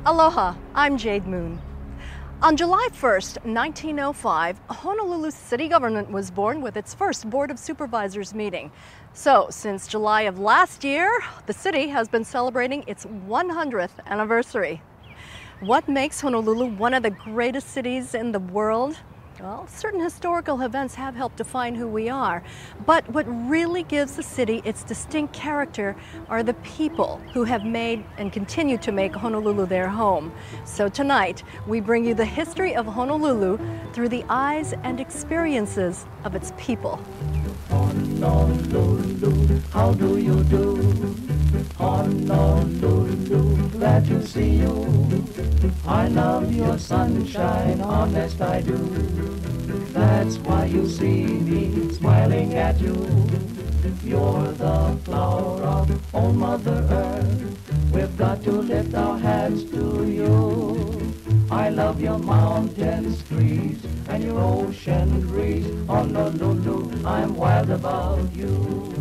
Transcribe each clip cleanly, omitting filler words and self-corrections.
Aloha, I'm Jade Moon. On July 1st, 1905, Honolulu city government was born with its first Board of Supervisors meeting. So, since July of last year, the city has been celebrating its 100th anniversary. What makes Honolulu one of the greatest cities in the world? Well, certain historical events have helped define who we are, but what really gives the city its distinct character are the people who have made and continue to make Honolulu their home. So tonight, we bring you the history of Honolulu through the eyes and experiences of its people. Honolulu, how do you do? Honolulu, glad to see you. I love your sunshine, honest I do. That's why you see me smiling at you. You're the flower of old Mother Earth. We've got to lift our hands to you. I love your mountains, trees, and your ocean breeze. Honolulu, I'm wild about you.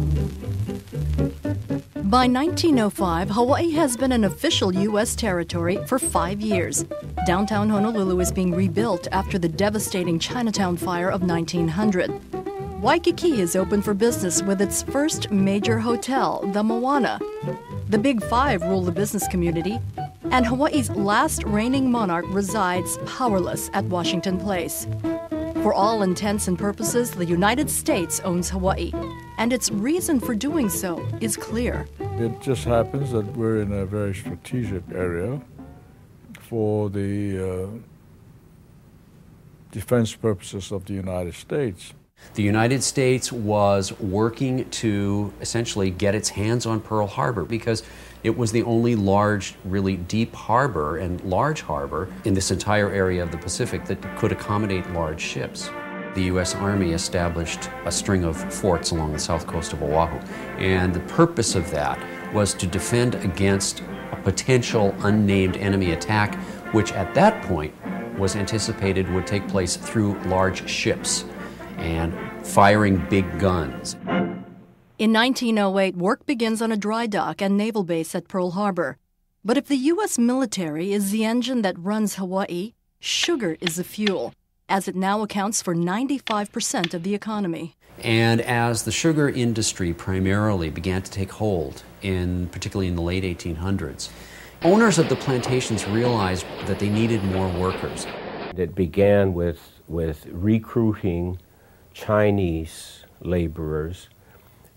By 1905, Hawaii has been an official U.S. territory for 5 years. Downtown Honolulu is being rebuilt after the devastating Chinatown fire of 1900. Waikiki is open for business with its first major hotel, the Moana. The Big Five rule the business community, and Hawaii's last reigning monarch resides powerless at Washington Place. For all intents and purposes, the United States owns Hawaii, and its reason for doing so is clear. It just happens that we're in a very strategic area for the defense purposes of the United States. The United States was working to essentially get its hands on Pearl Harbor because it was the only large, really deep harbor and large harbor in this entire area of the Pacific that could accommodate large ships. The U.S. Army established a string of forts along the south coast of Oahu, and the purpose of that was to defend against a potential unnamed enemy attack, which at that point was anticipated would take place through large ships and firing big guns. In 1908, work begins on a dry dock and naval base at Pearl Harbor. But if the U.S. military is the engine that runs Hawaii, sugar is the fuel, as it now accounts for 95% of the economy. And as the sugar industry primarily began to take hold, particularly in the late 1800s, owners of the plantations realized that they needed more workers. It began with recruiting Chinese laborers,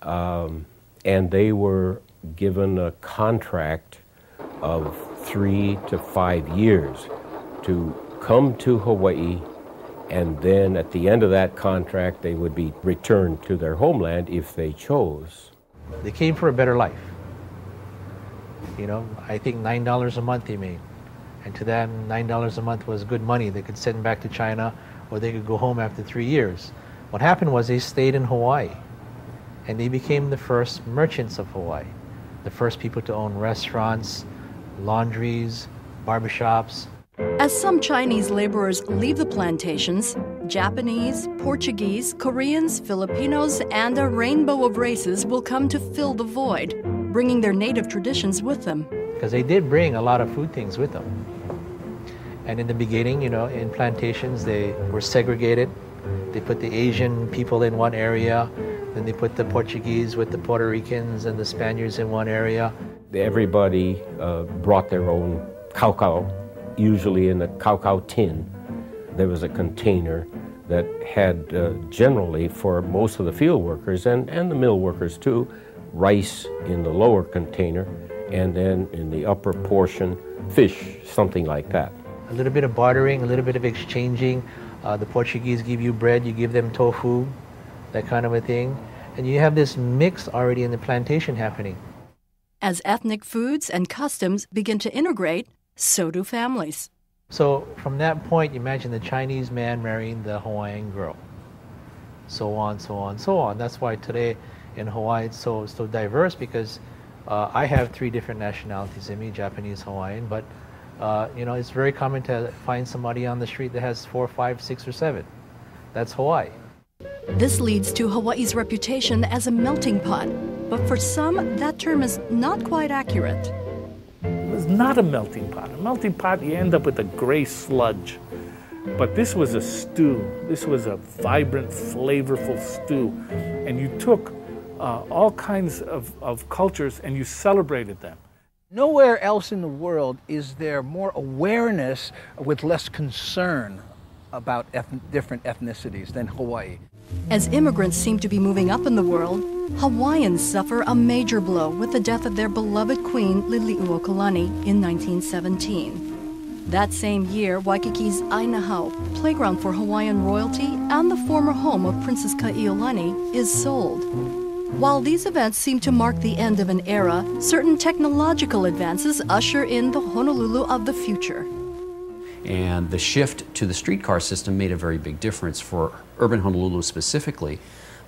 and they were given a contract of 3 to 5 years to come to Hawaii, and then at the end of that contract they would be returned to their homeland if they chose. They came for a better life. You know, I think $9 a month they made, and to them $9 a month was good money. They could send back to China, or they could go home after 3 years. What happened was they stayed in Hawaii, and they became the first merchants of Hawaii, the first people to own restaurants, laundries, barbershops. As some Chinese laborers leave the plantations, Japanese, Portuguese, Koreans, Filipinos, and a rainbow of races will come to fill the void, bringing their native traditions with them. Because they did bring a lot of food things with them. And in the beginning, you know, in plantations, they were segregated. They put the Asian people in one area, then they put the Portuguese with the Puerto Ricans and the Spaniards in one area. Everybody brought their own cacao, usually in a cacao tin. There was a container that had generally, for most of the field workers and the mill workers too, rice in the lower container, and then in the upper portion, fish, something like that. A little bit of bartering, a little bit of exchanging. The Portuguese give you bread, you give them tofu, that kind of a thing. And you have this mix already in the plantation happening. As ethnic foods and customs begin to integrate, so do families. So from that point, imagine the Chinese man marrying the Hawaiian girl. So on, so on, so on. That's why today in Hawaii it's so diverse, because I have 3 different nationalities in me, Japanese, Hawaiian, but you know, it's very common to find somebody on the street that has 4, 5, 6, or 7. That's Hawaii. This leads to Hawaii's reputation as a melting pot, but for some, that term is not quite accurate. was not a melting pot. A melting pot, you end up with a gray sludge. But this was a stew. This was a vibrant, flavorful stew. And you took all kinds of cultures and you celebrated them. Nowhere else in the world is there more awareness with less concern about different ethnicities than Hawaii. As immigrants seem to be moving up in the world, Hawaiians suffer a major blow with the death of their beloved queen, Liliuokalani, in 1917. That same year, Waikiki's Ainahau, playground for Hawaiian royalty and the former home of Princess Kaiulani, is sold. While these events seem to mark the end of an era, certain technological advances usher in the Honolulu of the future. And the shift to the streetcar system made a very big difference for urban Honolulu specifically,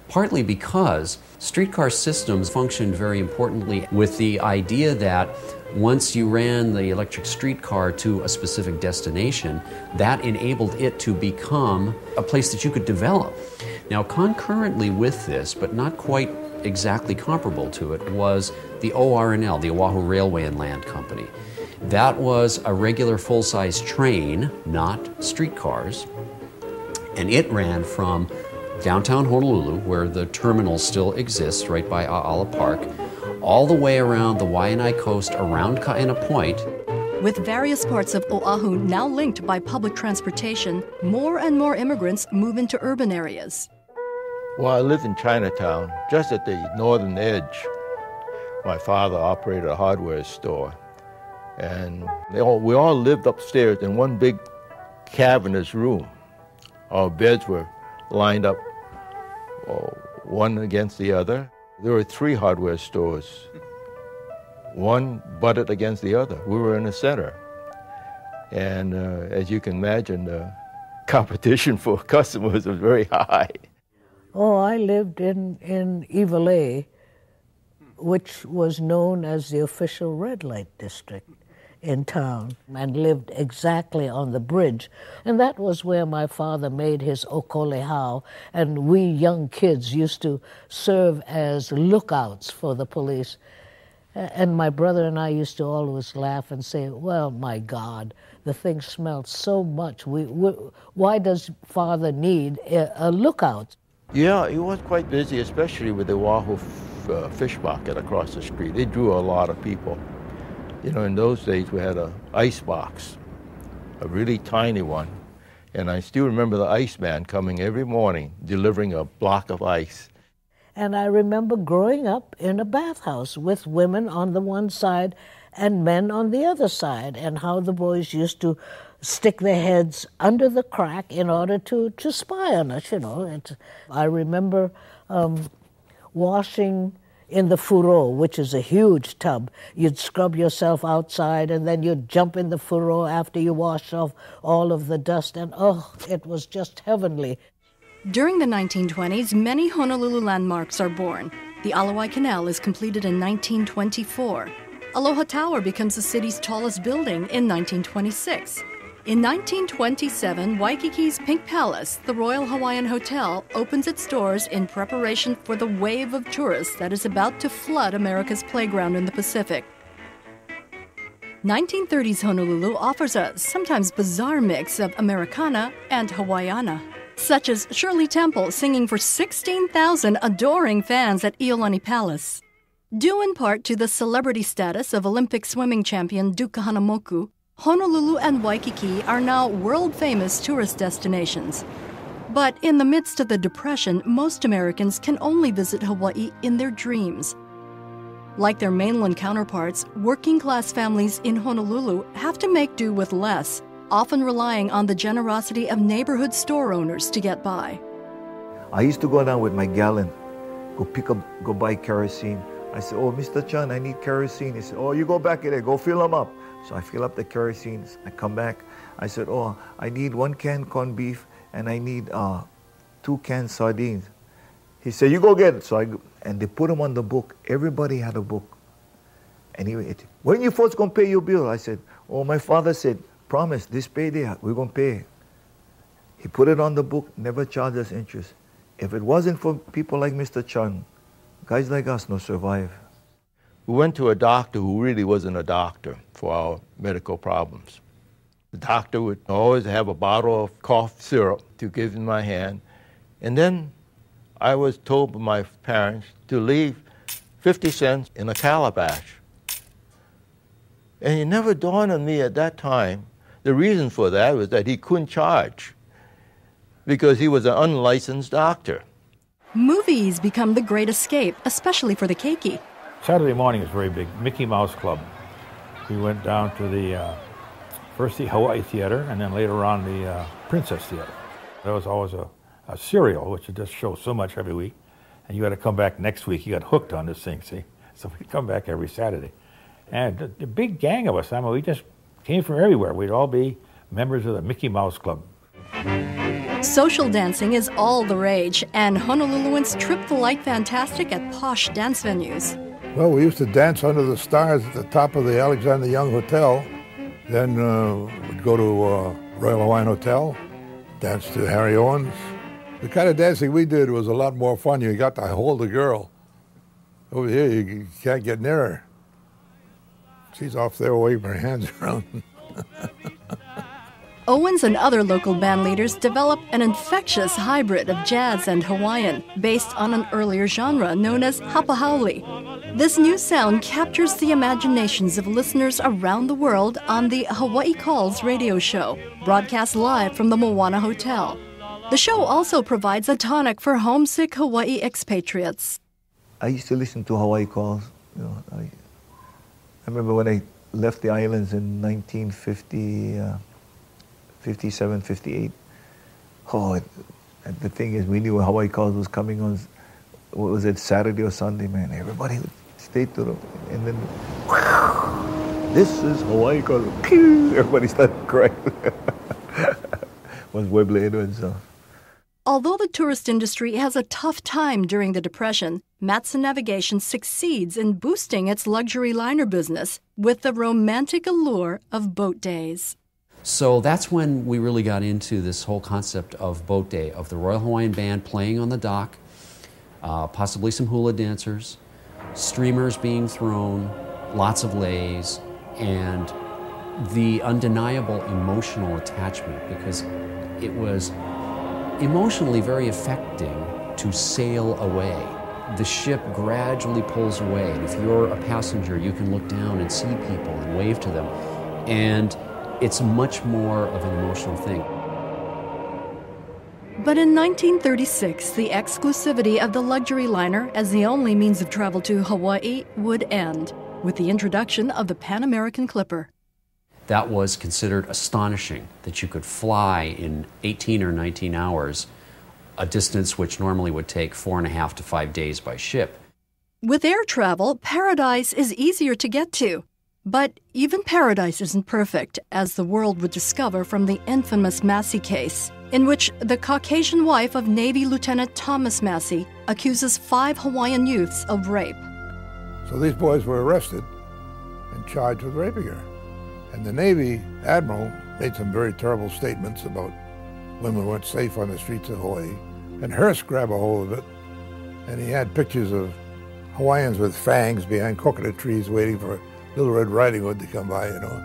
partly because streetcar systems functioned very importantly with the idea that once you ran the electric streetcar to a specific destination, that enabled it to become a place that you could develop. Now, concurrently with this, but not quite exactly comparable to it, was the ORNL, the Oahu Railway and Land Company. That was a regular full-size train, not streetcars, and it ran from downtown Honolulu, where the terminal still exists right by A'ala Park, all the way around the Waianae coast around Kaena Point. With various parts of Oahu now linked by public transportation, more and more immigrants move into urban areas. Well, I lived in Chinatown, just at the northern edge. My father operated a hardware store. And we all lived upstairs in one big cavernous room. Our beds were lined up one against the other. There were 3 hardware stores. One butted against the other. We were in the center. And as you can imagine, the competition for customers was very high. Oh, I lived in Iwalei, which was known as the official red light district in town, and lived exactly on the bridge. And that was where my father made his okolehau, and we young kids used to serve as lookouts for the police. And my brother and I used to always laugh and say, well, my God, the thing smelled so much. Why does father need a lookout? Yeah, it was quite busy, especially with the Oahu fish market across the street. It drew a lot of people. You know, in those days we had an ice box, a really tiny one. And I still remember the iceman coming every morning, delivering a block of ice. And I remember growing up in a bathhouse with women on the one side and men on the other side, and how the boys used to stick their heads under the crack in order to spy on us, you know. I remember washing in the furo, which is a huge tub. You'd scrub yourself outside, and then you'd jump in the furo after you wash off all of the dust, and oh, it was just heavenly. During the 1920s, many Honolulu landmarks are born. The Alawai Canal is completed in 1924. Aloha Tower becomes the city's tallest building in 1926. In 1927, Waikiki's Pink Palace, the Royal Hawaiian Hotel, opens its doors in preparation for the wave of tourists that is about to flood America's playground in the Pacific. 1930s Honolulu offers a sometimes bizarre mix of Americana and Hawaiiana, such as Shirley Temple singing for 16,000 adoring fans at Iolani Palace. Due in part to the celebrity status of Olympic swimming champion Duka Hanamoku, Honolulu and Waikiki are now world-famous tourist destinations. But in the midst of the Depression, most Americans can only visit Hawaii in their dreams. Like their mainland counterparts, working-class families in Honolulu have to make do with less, often relying on the generosity of neighborhood store owners to get by. I used to go down with my gallon, go buy kerosene. I said, oh, Mr. Chan, I need kerosene. He said, oh, you go back in there, go fill them up. So I fill up the kerosene, I come back. I said, oh, I need 1 can corned beef and I need 2 cans sardines. He said, you go get it. And they put them on the book. Everybody had a book. And when you folks going to pay your bill? I said, oh, my father said, promise, this payday, we're going to pay. He put it on the book, never charged us interest. If it wasn't for people like Mr. Chan, guys like us no survive. we went to a doctor who really wasn't a doctor for our medical problems. The doctor would always have a bottle of cough syrup to give in my hand. And then I was told by my parents to leave 50 cents in a calabash. And it never dawned on me at that time, the reason for that was that he couldn't charge because he was an unlicensed doctor. Movies become the great escape, especially for the keiki. Saturday morning was very big. Mickey Mouse Club. We went down to first the Hawaii Theater and then later on the Princess Theater. There was always a serial, which would just show so much every week. And you had to come back next week. You got hooked on this thing, see? So we'd come back every Saturday. And the big gang of us, I mean, we just came from everywhere. We'd all be members of the Mickey Mouse Club. Social dancing is all the rage, and Honoluluans trip the light fantastic at posh dance venues. Well, we used to dance under the stars at the top of the Alexander Young Hotel. Then we'd go to Royal Hawaiian Hotel, dance to Harry Owens. The kind of dancing we did was a lot more fun. You got to hold a girl. Over here, you can't get near her. She's off there waving her hands around. Owens and other local band leaders developed an infectious hybrid of jazz and Hawaiian based on an earlier genre known as hapahaole. This new sound captures the imaginations of listeners around the world on the Hawaii Calls radio show, broadcast live from the Moana Hotel. The show also provides a tonic for homesick Hawaii expatriates. I used to listen to Hawaii Calls. You know, I remember when I left the islands in 1957, 58. Oh, the thing is, we knew Hawaii Calls was coming on, what was it, Saturday or Sunday, man. Everybody would stay to them. And then, this is Hawaii Calls. Everybody started crying. Was Weble and stuff. Although the tourist industry has a tough time during the Depression, Matson Navigation succeeds in boosting its luxury liner business with the romantic allure of boat days. So that's when we really got into this whole concept of boat day, of the Royal Hawaiian Band playing on the dock, possibly some hula dancers, streamers being thrown, lots of leis, and the undeniable emotional attachment, because it was emotionally very affecting to sail away. The ship gradually pulls away, and if you're a passenger, you can look down and see people and wave to them. And it's much more of an emotional thing. But in 1936, the exclusivity of the luxury liner as the only means of travel to Hawaii would end with the introduction of the Pan American Clipper. That was considered astonishing, that you could fly in 18 or 19 hours, a distance which normally would take 4.5 to 5 days by ship. With air travel, paradise is easier to get to. But even paradise isn't perfect, as the world would discover from the infamous Massey case, in which the Caucasian wife of Navy Lieutenant Thomas Massey accuses 5 Hawaiian youths of rape. So these boys were arrested and charged with raping her. And the Navy Admiral made some very terrible statements about women weren't safe on the streets of Hawaii. And Hearst grabbed a hold of it, and he had pictures of Hawaiians with fangs behind coconut trees waiting for Little Red Riding Hood to come by, you know.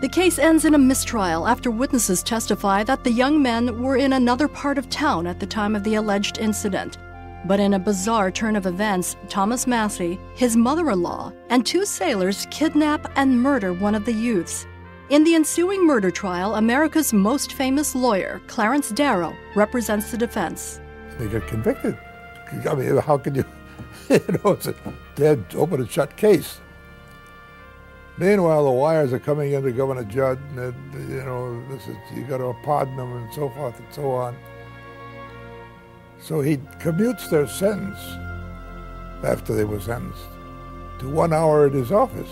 The case ends in a mistrial after witnesses testify that the young men were in another part of town at the time of the alleged incident. But in a bizarre turn of events, Thomas Massey, his mother-in-law, and 2 sailors kidnap and murder one of the youths. In the ensuing murder trial, America's most famous lawyer, Clarence Darrow, represents the defense. They get convicted. I mean, how can you, it's a dead, open and shut case. Meanwhile, the wires are coming in to Governor Judd, and you got to pardon them and so forth and so on. So he commutes their sentence, after they were sentenced, to 1 hour at his office.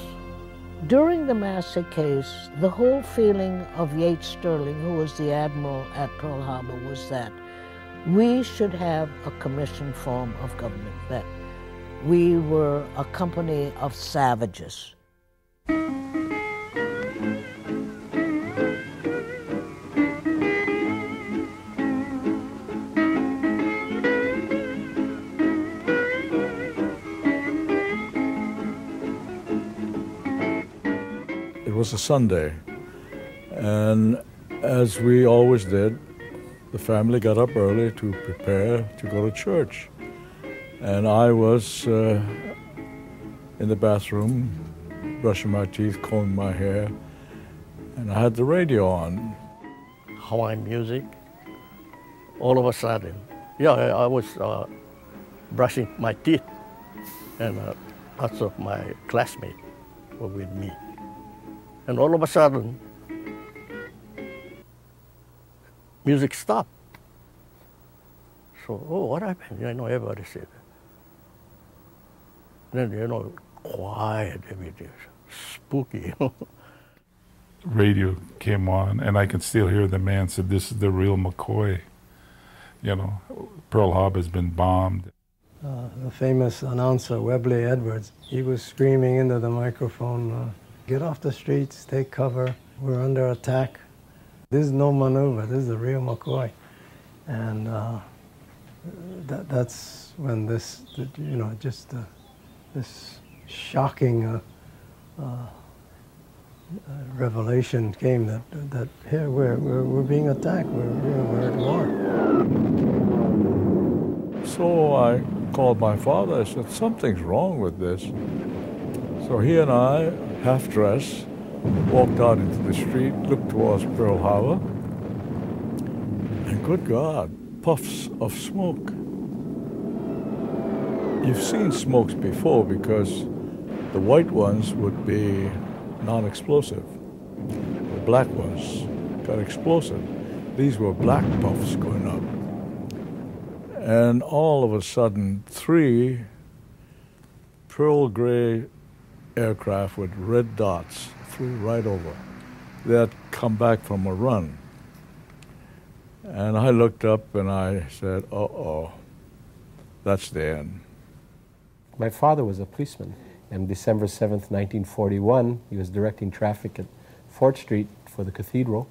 During the Massey case, the whole feeling of Yates Sterling, who was the admiral at Pearl Harbor, was that we should have a commission form of government, that we were a company of savages. was a Sunday. And as we always did, the family got up early to prepare to go to church. And I was in the bathroom, brushing my teeth, combing my hair, and I had the radio on. Hawaiian music. All of a sudden, I was brushing my teeth, and lots of my classmates were with me. And all of a sudden, music stopped. So, what happened? Everybody said. Then, quiet, everything, spooky. Radio came on, and I can still hear the man said, "This is the real McCoy." Pearl Harbor has been bombed. The famous announcer, Webley Edwards, he was screaming into the microphone, "Get off the streets, take cover, we're under attack. This is no maneuver, this is the real McCoy." And that's when this shocking revelation came that here we're being attacked, we're at war. So I called my father. I said, "Something's wrong with this." So he and I, half dressed, walked out into the street, looked towards Pearl Harbor, and good God, puffs of smoke. You've seen smokes before because the white ones would be non-explosive. The black ones got explosive. These were black puffs going up. And all of a sudden, 3 pearl gray aircraft with red dots flew right over. They had come back from a run. And I looked up and I said, uh-oh, that's the end. My father was a policeman. On December 7th, 1941, he was directing traffic at Fort Street for the cathedral.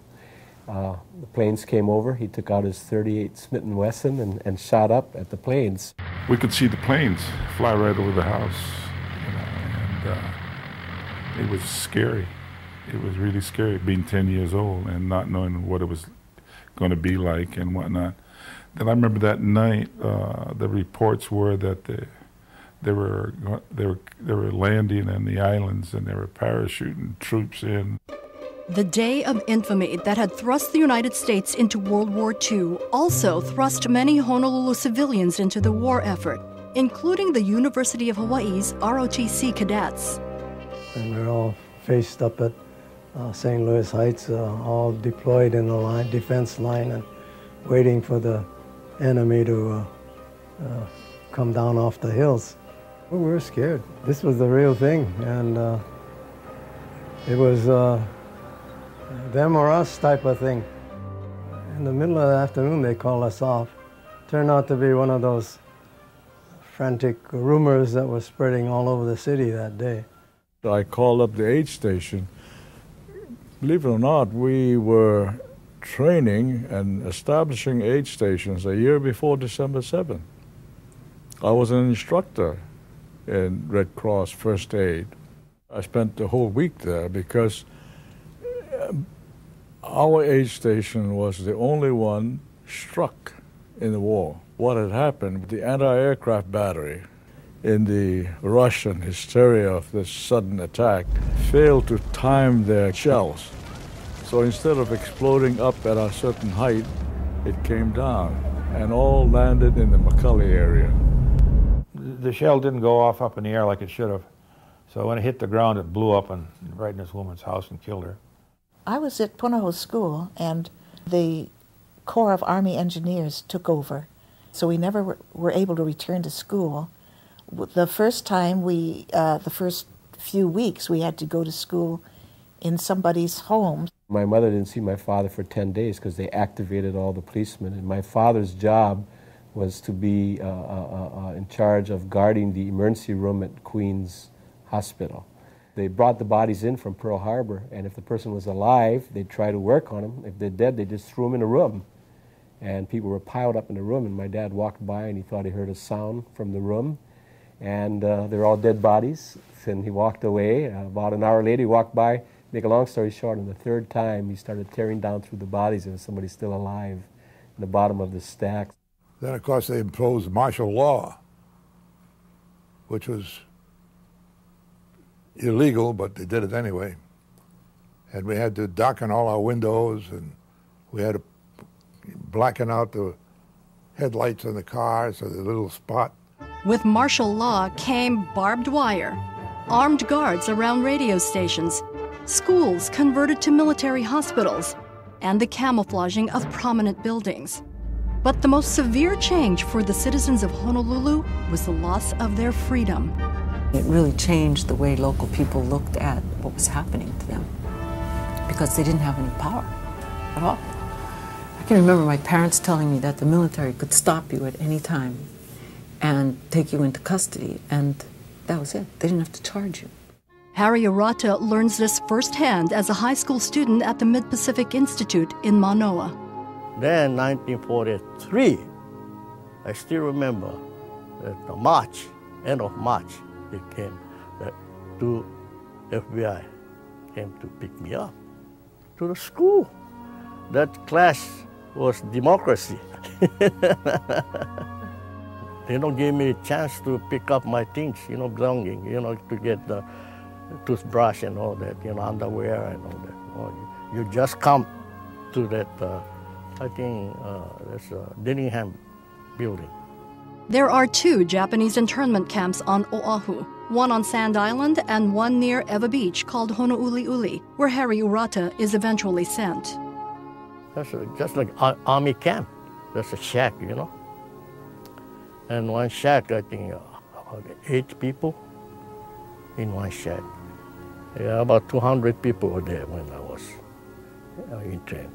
The planes came over. He took out his .38 Smith & Wesson and shot up at the planes. We could see the planes fly right over the house, and it was scary. It was really scary, being 10 years old and not knowing what it was going to be like and whatnot. Then I remember that night, the reports were that they were landing on the islands and they were parachuting troops in. The day of infamy that had thrust the United States into World War II also thrust many Honolulu civilians into the war effort, including the University of Hawaii's ROTC cadets. And we're all faced up at St. Louis Heights, all deployed in the defense line and waiting for the enemy to come down off the hills. We were scared. This was the real thing, and it was them or us type of thing. In the middle of the afternoon, they called us off. Turned out to be one of those frantic rumors that was spreading all over the city that day. I called up the aid station. Believe it or not, we were training and establishing aid stations a year before December 7th. I was an instructor in Red Cross First Aid. I spent the whole week there because our aid station was the only one struck in the war. What had happened, the anti-aircraft battery, in the rush and hysteria of this sudden attack, failed to time their shells. So instead of exploding up at a certain height, it came down and all landed in the McCully area. The shell didn't go off up in the air like it should have. So when it hit the ground, it blew up right in this woman's house and killed her. I was at Punahou School, and the Corps of Army Engineers took over. So we never were able to return to school. The first time the first few weeks, we had to go to school in somebody's home. My mother didn't see my father for 10 days because they activated all the policemen. And my father's job was to be in charge of guarding the emergency room at Queens Hospital. They brought the bodies in from Pearl Harbor, and if the person was alive, they'd try to work on them. If they're dead, they just threw them in a room. And people were piled up in the room, and my dad walked by, and he thought he heard a sound from the room. And they were all dead bodies. And he walked away. About an hour later, he walked by, Make a long story short, on the third time, he started tearing down through the bodies and somebody's still alive in the bottom of the stack. Then, of course, they imposed martial law, which was illegal, but they did it anyway. And we had to darken all our windows, and we had to blacken out the headlights on the cars, so the little spot. With martial law came barbed wire, armed guards around radio stations, schools converted to military hospitals, and the camouflaging of prominent buildings. But the most severe change for the citizens of Honolulu was the loss of their freedom. It really changed the way local people looked at what was happening to them, because they didn't have any power at all. I can remember my parents telling me that the military could stop you at any time and take you into custody, and that was it. They didn't have to charge you. Harry Arata learns this firsthand as a high school student at the Mid-Pacific Institute in Manoa. Then, 1943, I still remember that the March, end of March, they came, the two FBI came to pick me up to the school. That class was democracy. They don't give me a chance to pick up my things, belonging, to get the toothbrush and all that, underwear and all that. You just come to that, I think there's a Dillingham building. There are 2 Japanese internment camps on Oahu, one on Sand Island and one near Ewa Beach called Honouliuli, where Harry Arata is eventually sent. That's just like army camp. That's a shack, And one shack, I think, 8 people in one shack. Yeah, about 200 people were there when I was interned.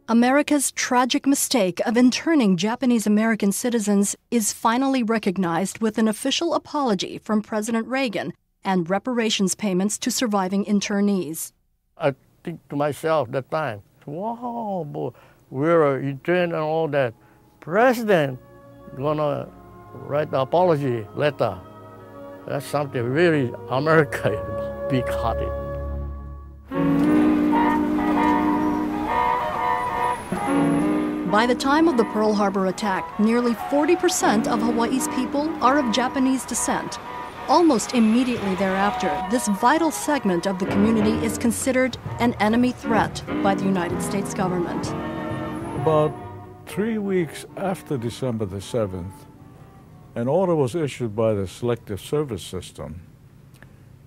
America's tragic mistake of interning Japanese American citizens is finally recognized with an official apology from President Reagan and reparations payments to surviving internees. I think to myself that time, wow, boy, we're interned and all that. President gonna write the apology letter. That's something really America big-hearted. By the time of the Pearl Harbor attack, nearly 40% of Hawaii's people are of Japanese descent. Almost immediately thereafter, this vital segment of the community is considered an enemy threat by the United States government. About 3 weeks after December the 7th, an order was issued by the Selective Service System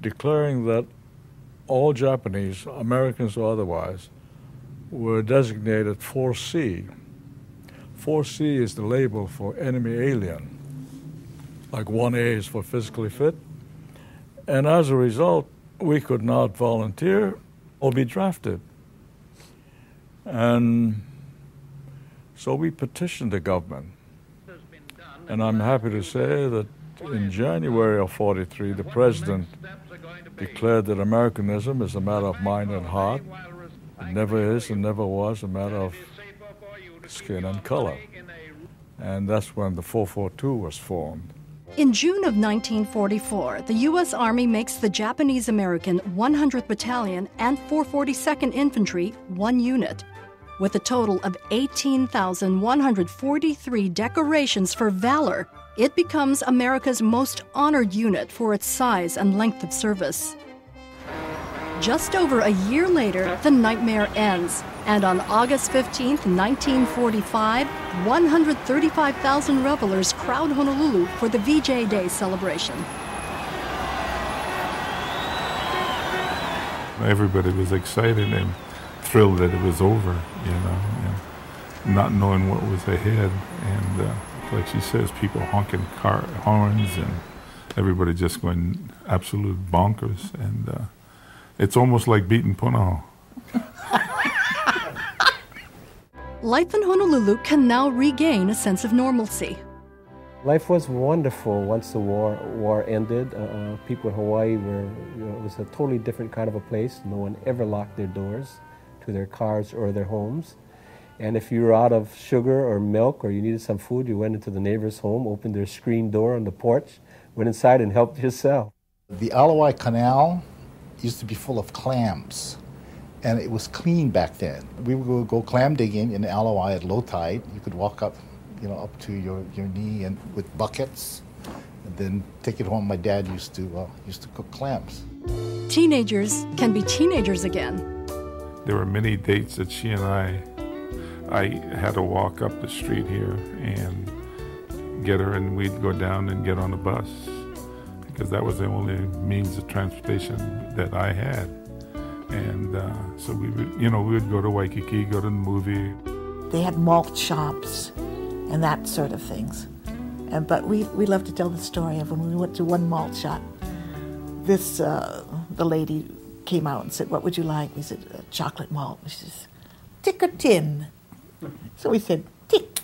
declaring that all Japanese, Americans or otherwise, were designated 4C. 4C is the label for enemy alien, like 1A is for physically fit. And as a result, we could not volunteer or be drafted. And so we petitioned the government. And I'm happy to say that in January of '43, the president declared that Americanism is a matter of mind and heart. It never is and never was a matter of skin and color. And that's when the 442 was formed. In June of 1944, the U.S. Army makes the Japanese American 100th Battalion and 442nd Infantry one unit. With a total of 18,143 decorations for valor, it becomes America's most honored unit for its size and length of service. Just over a year later, the nightmare ends, and on August 15, 1945, 135,000 revelers crowd Honolulu for the VJ Day celebration. Everybody was excited and thrilled that it was over, and not knowing what was ahead. And like she says, people honking car horns and everybody just going absolute bonkers. And it's almost like beating Punahou. Life in Honolulu can now regain a sense of normalcy. Life was wonderful once the war ended. People in Hawaii were, it was a totally different kind of a place. No one ever locked their doors to their cars or their homes. And if you were out of sugar or milk or you needed some food, you went into the neighbor's home, opened their screen door on the porch, went inside and helped yourself. The Alawai Canal used to be full of clams, and it was clean back then. We would go clam digging in the LOI at low tide. You could walk up, up to your knee and with buckets, and then take it home. My dad used to cook clams. Teenagers can be teenagers again. There were many dates that she and I had to walk up the street here and get her, and we'd go down and get on a bus because that was the only means of transportation that I had. And so we would go to Waikiki, go to the movie. They had malt shops and that sort of things. But we love to tell the story of when we went to one malt shop. The lady came out and said, "What would you like?" We said, "Chocolate malt." She says, "Tick or tin?" So we said, "Tick."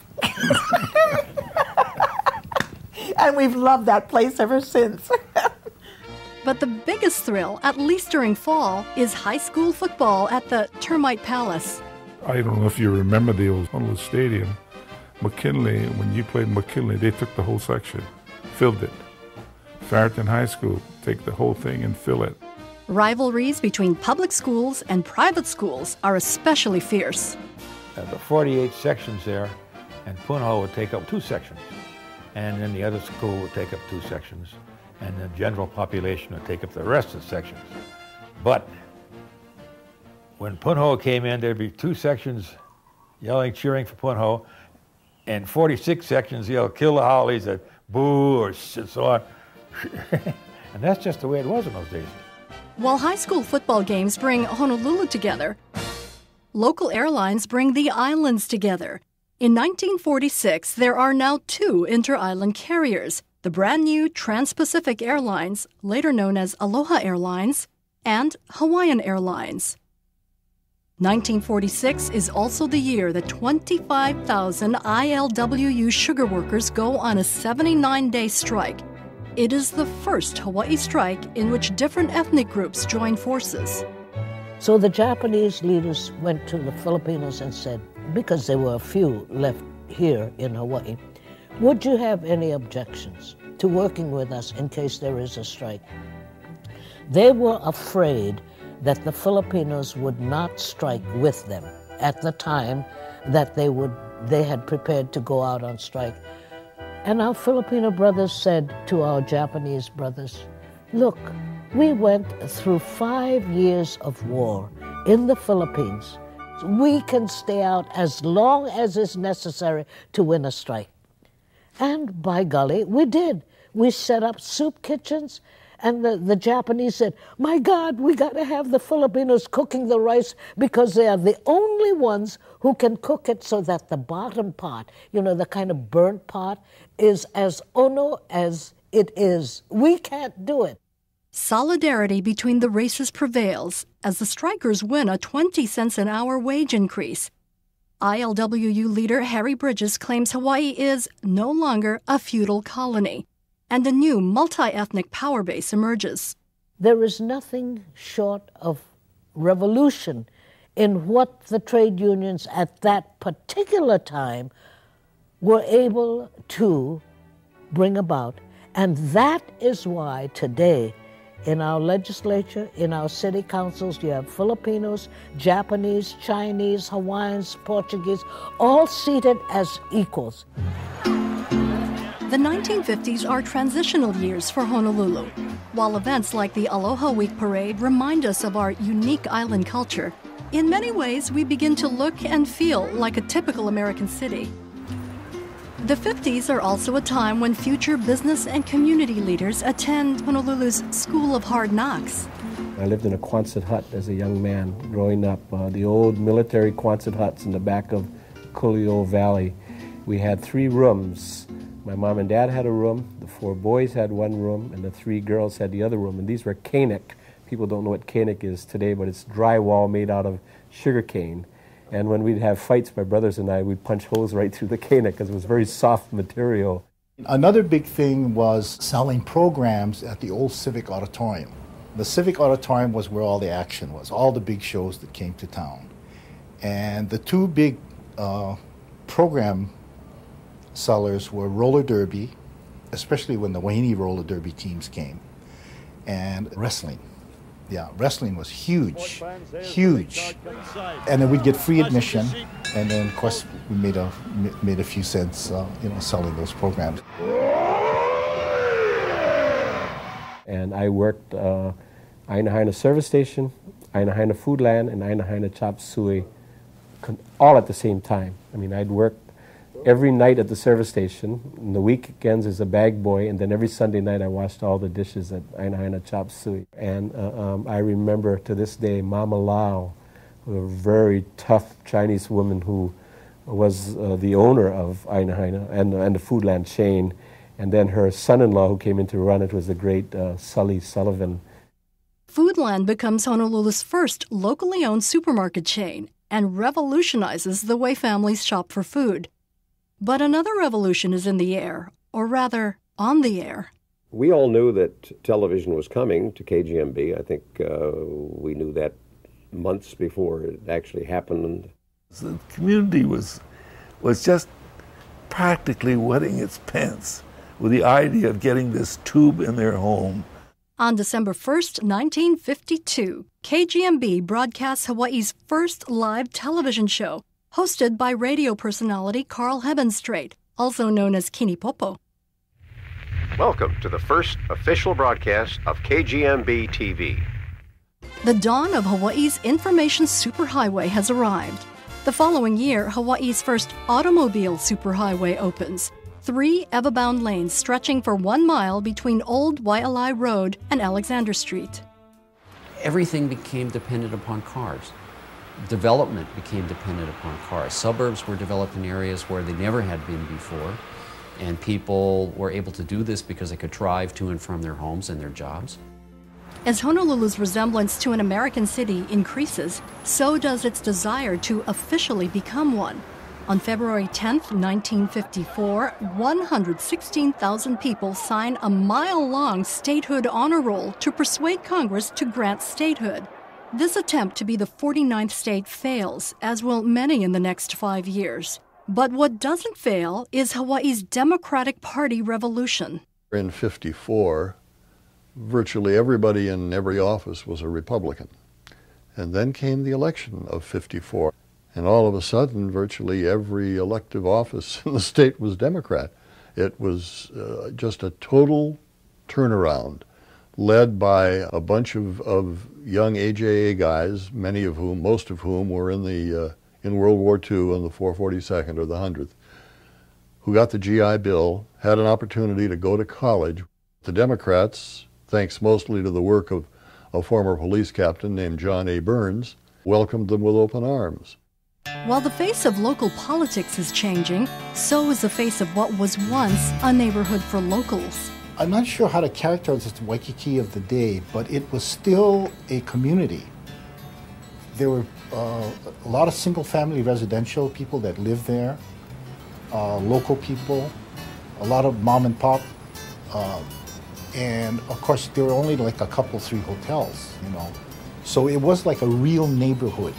And we've loved that place ever since. But the biggest thrill, at least during fall, is high school football at the Termite Palace. I don't know if you remember the old Honolulu Stadium. McKinley, when you played McKinley, they took the whole section, filled it. Farrington High School, take the whole thing and fill it. Rivalries between public schools and private schools are especially fierce. The 48 sections there, and Punahou would take up 2 sections. And then the other school would take up 2 sections. And the general population would take up the rest of the sections. But when Punahou came in, there'd be 2 sections yelling, cheering for Punahou, and 46 sections yell, "Kill the Howleys," and boo, or so on. And that's just the way it was in those days. While high school football games bring Honolulu together, local airlines bring the islands together. In 1946, there are now 2 inter-island carriers, the brand new Trans-Pacific Airlines, later known as Aloha Airlines, and Hawaiian Airlines. 1946 is also the year that 25,000 ILWU sugar workers go on a 79-day strike. It is the first Hawaii strike in which different ethnic groups join forces. So the Japanese leaders went to the Filipinos and said, because there were a few left here in Hawaii, would you have any objections to working with us in case there is a strike? They were afraid that the Filipinos would not strike with them at the time that they had prepared to go out on strike. And our Filipino brothers said to our Japanese brothers, look, we went through 5 years of war in the Philippines. We can stay out as long as is necessary to win a strike. And by golly, we did. We set up soup kitchens, and the Japanese said, my God, we got to have the Filipinos cooking the rice because they are the only ones who can cook it so that the bottom pot, the kind of burnt pot, is as ono as it is. We can't do it. Solidarity between the races prevails as the strikers win a 20 cents an hour wage increase. ILWU leader Harry Bridges claims Hawaii is no longer a feudal colony, and a new multi-ethnic power base emerges. There is nothing short of revolution in what the trade unions at that particular time were able to bring about. And that is why today, in our legislature, in our city councils, you have Filipinos, Japanese, Chinese, Hawaiians, Portuguese, all seated as equals. The 1950s are transitional years for Honolulu. While events like the Aloha Week Parade remind us of our unique island culture, in many ways we begin to look and feel like a typical American city. The 50s are also a time when future business and community leaders attend Honolulu's School of Hard Knocks. I lived in a Quonset hut as a young man growing up, the old military Quonset huts in the back of Kulio Valley. We had 3 rooms. My mom and dad had a room, the 4 boys had 1 room, and the 3 girls had the other room. And these were kanik. People don't know what kanik is today, but it's drywall made out of sugar cane. And when we'd have fights, my brothers and I, we'd punch holes right through the kanik because it was very soft material. Another big thing was selling programs at the old Civic Auditorium. The Civic Auditorium was where all the action was, all the big shows that came to town. And the 2 big program sellers were roller derby, especially when the Wahine roller derby teams came, and wrestling. Yeah, wrestling was huge, huge. And then we'd get free admission, and then of course we made a few cents, selling those programs. And I worked Aina Haina Service Station, Aina Haina Foodland, and Aina Haina Chop Suey, all at the same time. I mean, I'd work every night at the service station, and the weekends as a bag boy, and then every Sunday night I washed all the dishes at Aina Haina Chop Suey. And I remember to this day Mama Lau, a very tough Chinese woman who was the owner of Aina Haina and the Foodland chain, and then her son-in-law who came in to run it was the great Sully Sullivan. Foodland becomes Honolulu's first locally owned supermarket chain and revolutionizes the way families shop for food. But another revolution is in the air, or rather, on the air. We all knew that television was coming to KGMB. I think we knew that months before it actually happened. The community was just practically wetting its pants with the idea of getting this tube in their home. On December 1st, 1952, KGMB broadcasts Hawaii's first live television show, hosted by radio personality Carl Hebenstreit, also known as Kinipopo. Welcome to the first official broadcast of KGMB TV. The dawn of Hawaii's information superhighway has arrived. The following year, Hawaii's first automobile superhighway opens. 3 ever-bound lanes stretching for 1 mile between Old Waialae Road and Alexander Street. Everything became dependent upon cars. Development became dependent upon cars. Suburbs were developed in areas where they never had been before, and people were able to do this because they could drive to and from their homes and their jobs. As Honolulu's resemblance to an American city increases, so does its desire to officially become one. On February 10, 1954, 116,000 people sign a mile-long statehood honor roll to persuade Congress to grant statehood. This attempt to be the 49th state fails, as will many in the next 5 years. But what doesn't fail is Hawaii's Democratic Party revolution. In '54, virtually everybody in every office was a Republican. And then came the election of '54. And all of a sudden, virtually every elective office in the state was Democrat. It was just a total turnaround, led by a bunch of young AJA guys, most of whom were in World War II on the 442nd or the 100th, who got the GI Bill, had an opportunity to go to college. The Democrats, thanks mostly to the work of a former police captain named John A. Burns, welcomed them with open arms. While the face of local politics is changing, so is the face of what was once a neighborhood for locals. I'm not sure how to characterize the Waikiki of the day, but it was still a community. There were a lot of single-family residential people that lived there, local people, a lot of mom and pop, and of course there were only like a couple, 3 hotels, So it was like a real neighborhood.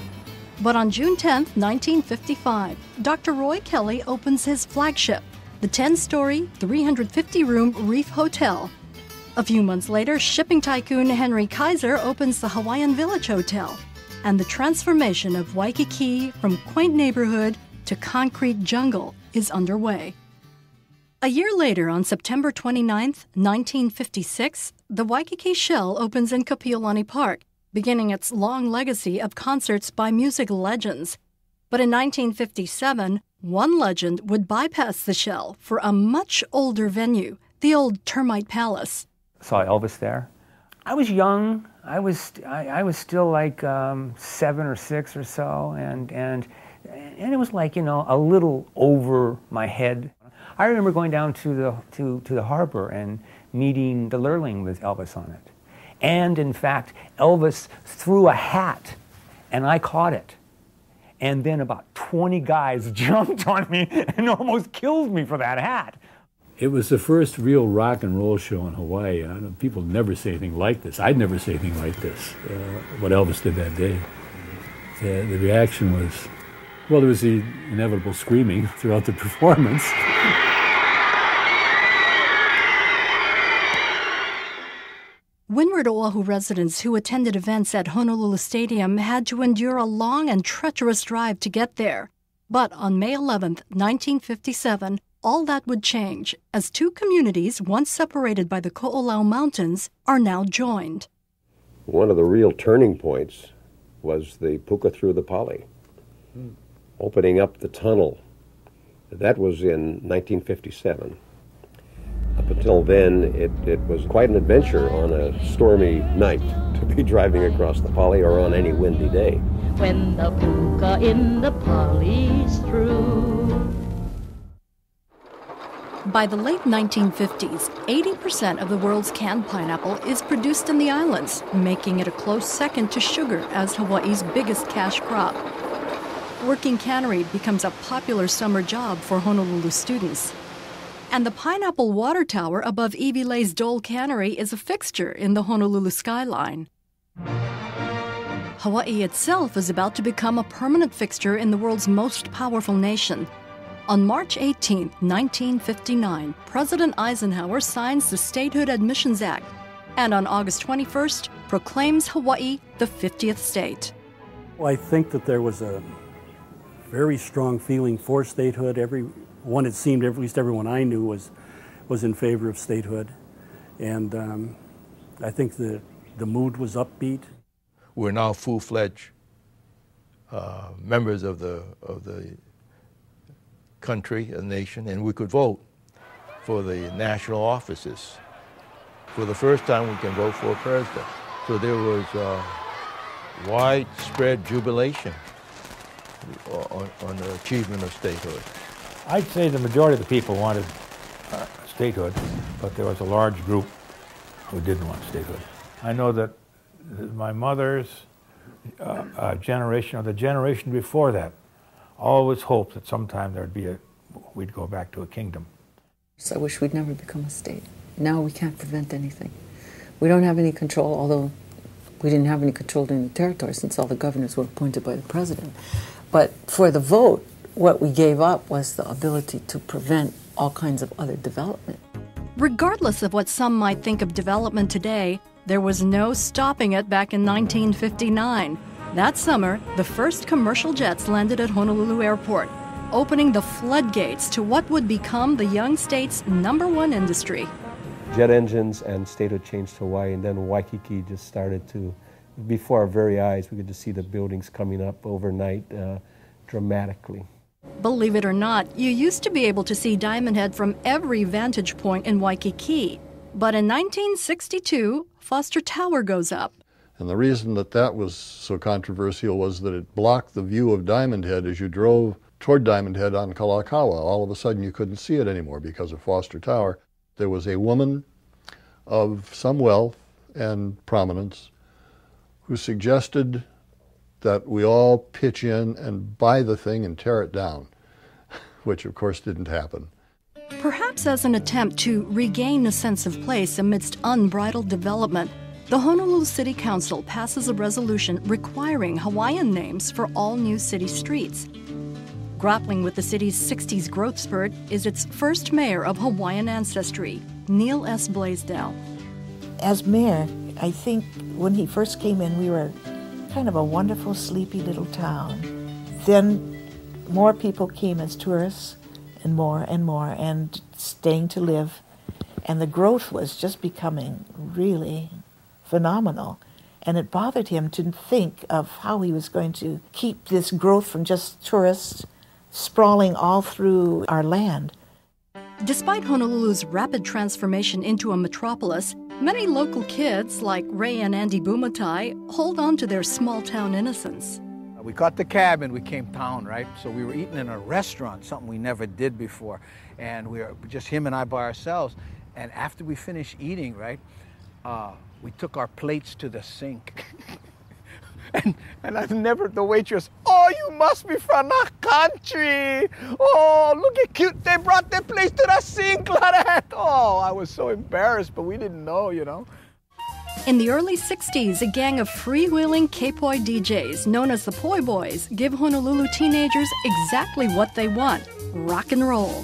But on June 10, 1955, Dr. Roy Kelly opens his flagship, the 10-story, 350-room Reef Hotel. A few months later, shipping tycoon Henry Kaiser opens the Hawaiian Village Hotel, and the transformation of Waikiki from quaint neighborhood to concrete jungle is underway. A year later, on September 29, 1956, the Waikiki Shell opens in Kapiolani Park, beginning its long legacy of concerts by music legends. But in 1957, one legend would bypass the Shell for a much older venue, the old Termite Palace. Saw Elvis there. I was young. I was still like 7 or 6 or so, and it was like, a little over my head. I remember going down to the harbor and meeting the Lurling with Elvis on it. And in fact, Elvis threw a hat, and I caught it. And then about 20 guys jumped on me and almost killed me for that hat. It was the first real rock and roll show in Hawaii. People never say anything like this. I'd never say anything like this, what Elvis did that day. The reaction was, well, there was the inevitable screaming throughout the performance. When Enamored Oahu residents who attended events at Honolulu Stadium had to endure a long and treacherous drive to get there. But on May 11, 1957, all that would change as two communities, once separated by the Ko'olau Mountains, are now joined. One of the real turning points was the Puka through the Pali, opening up the tunnel. That was in 1957. Up until then, it was quite an adventure on a stormy night to be driving across the Pali or on any windy day. When the Puka in the Pali's through. By the late 1950s, 80% of the world's canned pineapple is produced in the islands, making it a close second to sugar as Hawaii's biggest cash crop. Working cannery becomes a popular summer job for Honolulu students. And the pineapple water tower above Iwilei's Dole Cannery is a fixture in the Honolulu skyline. Hawaii itself is about to become a permanent fixture in the world's most powerful nation. On March 18, 1959, President Eisenhower signs the Statehood Admissions Act, and on August 21st, proclaims Hawaii the 50th state. Well, I think that there was a very strong feeling for statehood. Everyone, it seemed, at least everyone I knew, was in favor of statehood. And I think the mood was upbeat. We're now full-fledged members of the country, a nation, and we could vote for the national offices. For the first time, we can vote for a president. So there was widespread jubilation on the achievement of statehood. I'd say the majority of the people wanted statehood, but there was a large group who didn't want statehood. I know that my mother's generation, or the generation before that, always hoped that sometime we'd go back to a kingdom. So I wish we'd never become a state. Now we can't prevent anything. We don't have any control, although we didn't have any control in the territory since all the governors were appointed by the president. But for the vote, what we gave up was the ability to prevent all kinds of other development. Regardless of what some might think of development today, there was no stopping it back in 1959. That summer, the first commercial jets landed at Honolulu Airport, opening the floodgates to what would become the young state's #1 industry. Jet engines and statehood changed Hawaii, and then Waikiki just started to, before our very eyes, we could just see the buildings coming up overnight dramatically. Believe it or not, you used to be able to see Diamond Head from every vantage point in Waikiki. But in 1962, Foster Tower goes up. And the reason that was so controversial was that it blocked the view of Diamond Head as you drove toward Diamond Head on Kalakaua. All of a sudden you couldn't see it anymore because of Foster Tower. There was a woman of some wealth and prominence who suggested that we all pitch in and buy the thing and tear it down, which of course didn't happen. Perhaps as an attempt to regain a sense of place amidst unbridled development, the Honolulu City Council passes a resolution requiring Hawaiian names for all new city streets. Grappling with the city's 60s growth spurt is its first mayor of Hawaiian ancestry, Neil S. Blaisdell. As mayor, I think when he first came in, we were kind of a wonderful, sleepy little town. Then more people came as tourists, and more, and staying to live. And the growth was just becoming really phenomenal. And it bothered him to think of how he was going to keep this growth from just tourists sprawling all through our land. Despite Honolulu's rapid transformation into a metropolis, many local kids, like Ray and Andy Bumatai, hold on to their small-town innocence. We got the cab and we came down, right? So we were eating in a restaurant, something we never did before. And we were just him and I by ourselves. And after we finished eating, right, we took our plates to the sink. and I've never, the waitress, "Oh, you must be from the country. Oh, look how cute, they brought their plates to the sink like that." Oh, I was so embarrassed, but we didn't know, you know. In the early 60s, a gang of freewheeling K-poi DJs, known as the Poi Boys, give Honolulu teenagers exactly what they want: rock and roll.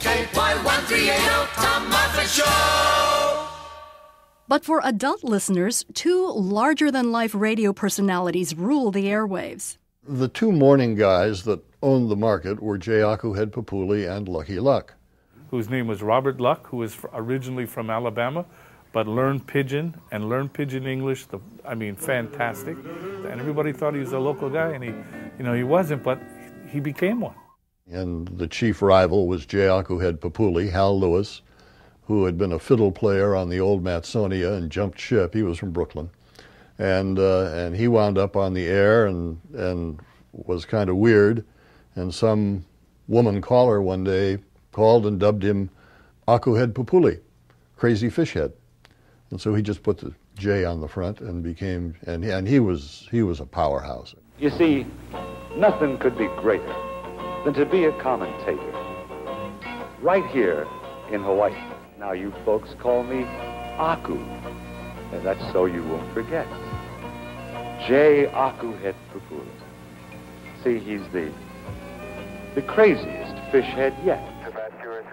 K-Poi 138, Tom Muffin Show! But for adult listeners, two larger-than-life radio personalities rule the airwaves. The two morning guys that owned the market were J. Akuhed Papuli and Lucky Luck. Whose name was Robert Luck, who was originally from Alabama, but learned Pidgin and learned Pidgin English. Fantastic. And everybody thought he was a local guy, and he wasn't, but he became one. And the chief rival was J. Akuhed Papuli, Hal Lewis, who had been a fiddle player on the old Matsonia and jumped ship. He was from Brooklyn. And he wound up on the air and was kind of weird. And some woman caller one day called and dubbed him Akuhed Papuli, Crazy Fish Head. And so he just put the J on the front and became, and he was a powerhouse. You see, nothing could be greater than to be a commentator right here in Hawaii. Now you folks call me Aku, and that's so you won't forget. J. Akuhed Papuli. See, he's the craziest fish head yet.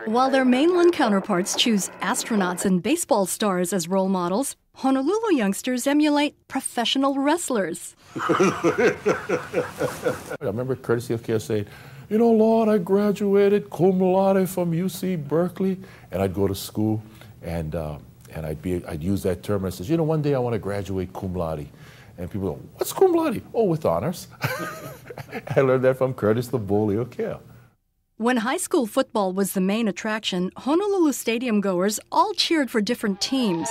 While their mainland counterparts choose astronauts and baseball stars as role models, Honolulu youngsters emulate professional wrestlers. I remember Courtesy of Care saying, Lord, I graduated cum laude from UC Berkeley, and I'd go to school, and I'd use that term, and I says, one day I want to graduate cum laude. And people go, what's cum laude? Oh, with honors. I learned that from Curtis the Bully of Care. When high school football was the main attraction, Honolulu Stadium goers all cheered for different teams.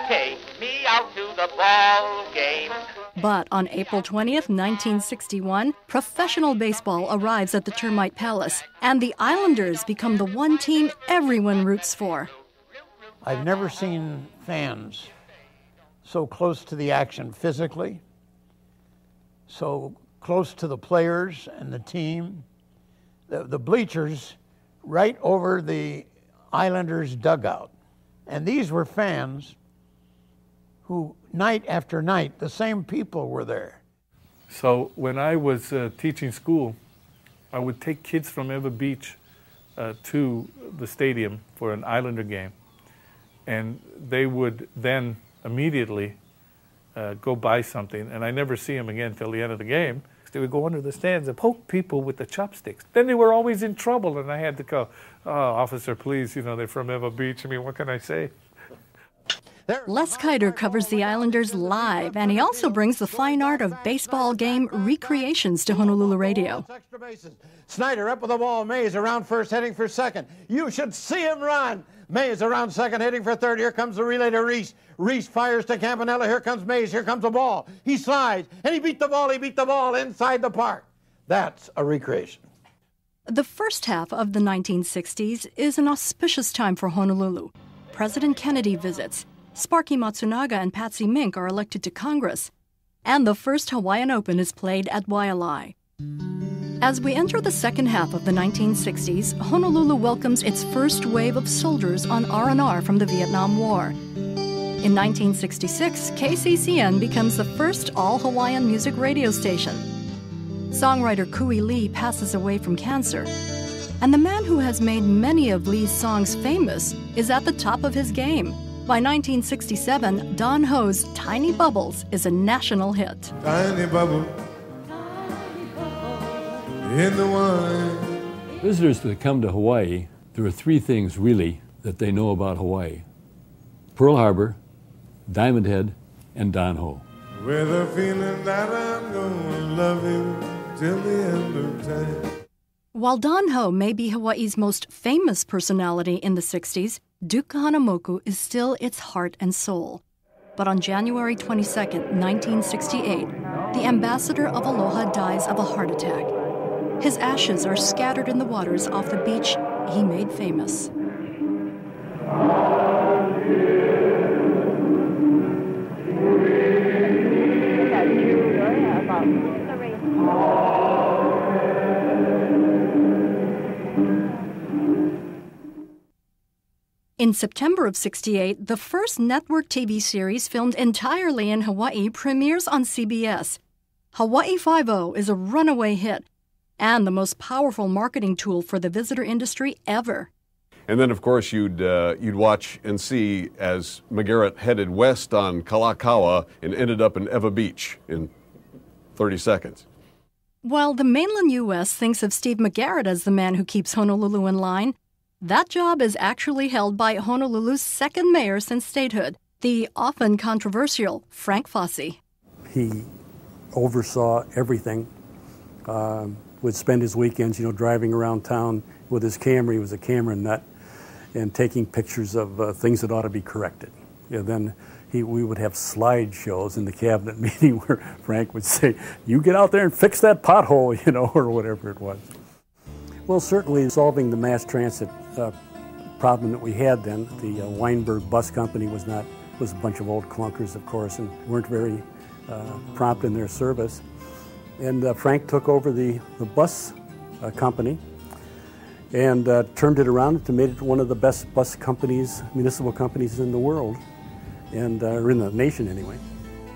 Take me out to the ball game. But on April 20th, 1961, professional baseball arrives at the Termite Palace, and the Islanders become the one team everyone roots for. I've never seen fans so close to the action physically, so close to the players and the team. The bleachers right over the Islanders' dugout. And these were fans who, night after night, the same people were there. So when I was teaching school, I would take kids from Ewa Beach to the stadium for an Islander game. And they would then immediately go buy something, and I never see them again till the end of the game. They would go under the stands and poke people with the chopsticks. Then they were always in trouble, and I had to go, oh, officer, please, they're from Ewa Beach. What can I say? Les Kiter covers the Islanders live, and he also brings the fine art of baseball game recreations to Honolulu radio. Snyder up with the ball. Mays around first, heading for second. You should see him run. Mays around second, heading for third. Here comes the relay to Reese. Reese fires to Campanella. Here comes Mays. Here comes the ball. He slides, and he beat the ball. He beat the ball inside the park. That's a recreation. The first half of the 1960s is an auspicious time for Honolulu. President Kennedy visits. Sparky Matsunaga and Patsy Mink are elected to Congress. And the first Hawaiian Open is played at Waialae. As we enter the second half of the 1960s, Honolulu welcomes its first wave of soldiers on R&R from the Vietnam War. In 1966, KCCN becomes the first all-Hawaiian music radio station. Songwriter Kui Lee passes away from cancer. And the man who has made many of Lee's songs famous is at the top of his game. By 1967, Don Ho's Tiny Bubbles is a national hit. Tiny bubble in the wine. Visitors that come to Hawaii, there are three things really that they know about Hawaii: Pearl Harbor, Diamond Head, and Don Ho. With a feeling that I'm gonna love you till the end of time. While Don Ho may be Hawaii's most famous personality in the 60s, Duke Kahanamoku is still its heart and soul. But on January 22, 1968, the ambassador of Aloha dies of a heart attack. His ashes are scattered in the waters off the beach he made famous. In September of '68, the first network TV series filmed entirely in Hawaii premieres on CBS. Hawaii Five-0 is a runaway hit and the most powerful marketing tool for the visitor industry ever. And then, of course, you'd watch and see as McGarrett headed west on Kalakaua and ended up in Eva Beach in 30 seconds. While the mainland U.S. thinks of Steve McGarrett as the man who keeps Honolulu in line, that job is actually held by Honolulu's second mayor since statehood, the often controversial Frank Fosse. He oversaw everything. Would spend his weekends, driving around town with his camera. He was a camera nut, and taking pictures of things that ought to be corrected. Then we would have slide shows in the cabinet meeting where Frank would say, "You get out there and fix that pothole," or whatever it was. Well, certainly solving the mass transit problem that we had then. The Weinberg Bus Company was a bunch of old clunkers, of course, and weren't very prompt in their service. And Frank took over the bus company and turned it around to make it one of the best bus companies, municipal companies in the world, and or in the nation anyway.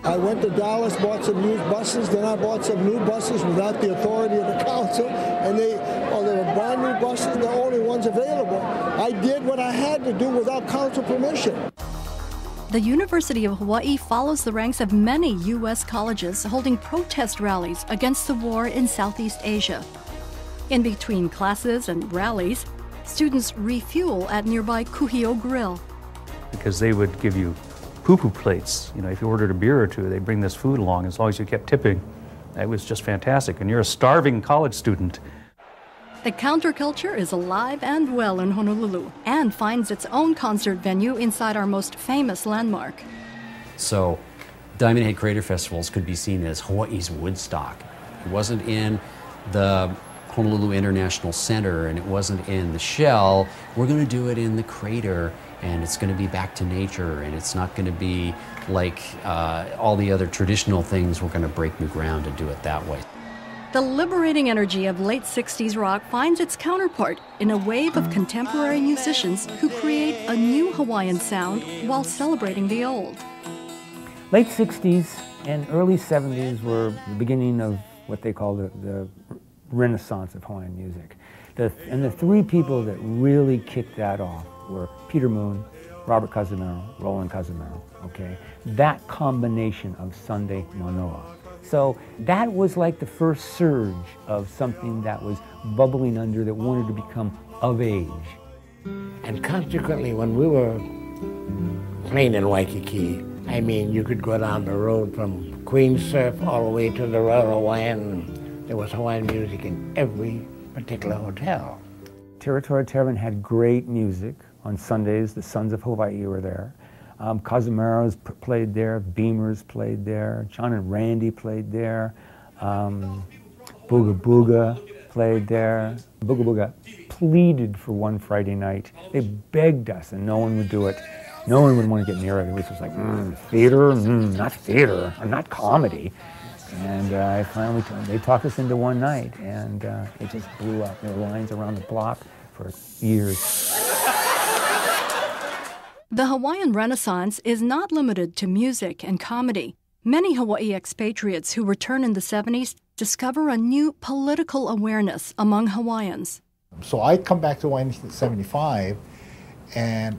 I went to Dallas, bought some used buses, then I bought some new buses without the authority of the council, and they were brand new buses, the only ones available. I did what I had to do without council permission. The University of Hawaii follows the ranks of many U.S. colleges holding protest rallies against the war in Southeast Asia. In between classes and rallies, students refuel at nearby Kuhio Grill. Because they would give you poo-poo plates. If you ordered a beer or two, they'd bring this food along as long as you kept tipping. It was just fantastic. And you're a starving college student. The counterculture is alive and well in Honolulu and finds its own concert venue inside our most famous landmark. So, Diamond Head Crater Festivals could be seen as Hawaii's Woodstock. It wasn't in the Honolulu International Center and it wasn't in the shell. We're going to do it in the crater, and it's going to be back to nature, and it's not going to be like all the other traditional things. We're going to break new ground and do it that way. The liberating energy of late 60s rock finds its counterpart in a wave of contemporary musicians who create a new Hawaiian sound while celebrating the old. Late 60s and early 70s were the beginning of what they call the renaissance of Hawaiian music. And the three people that really kicked that off were Peter Moon, Robert Cazimero, Roland Cazimero, okay? That combination of Sunday Manoa. So that was like the first surge of something that was bubbling under that wanted to become of age. And consequently, when we were playing in Waikiki, you could go down the road from Queen's Surf all the way to the Royal Hawaiian. There was Hawaiian music in every particular hotel. Territory Tavern had great music. On Sundays, the Sons of Hawaii were there. Casimeros played there, Beamers played there, John and Randy played there, Booga Booga played there. Booga Booga pleaded for one Friday night. They begged us, and no one would do it. No one would want to get near it. It was just like, theater? Not theater, or not comedy. And I finally, they talked us into one night, and it just blew up. There were lines around the block for years. The Hawaiian Renaissance is not limited to music and comedy. Many Hawaii expatriates who return in the 70s discover a new political awareness among Hawaiians. So I come back to Hawaii in 1975, and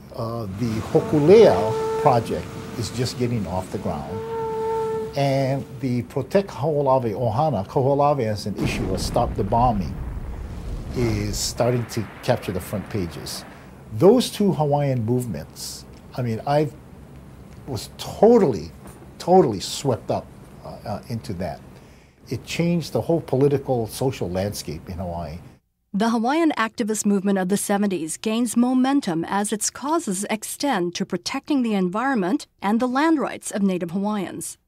the Hokulea project is just getting off the ground. And the Protect Kaho'olawe Ohana, Kaho'olawe as an issue of Stop the Bombing, is starting to capture the front pages. Those two Hawaiian movements, I was totally swept up into that. It changed the whole political, social landscape in Hawaii. The Hawaiian activist movement of the 70s gains momentum as its causes extend to protecting the environment and the land rights of Native Hawaiians.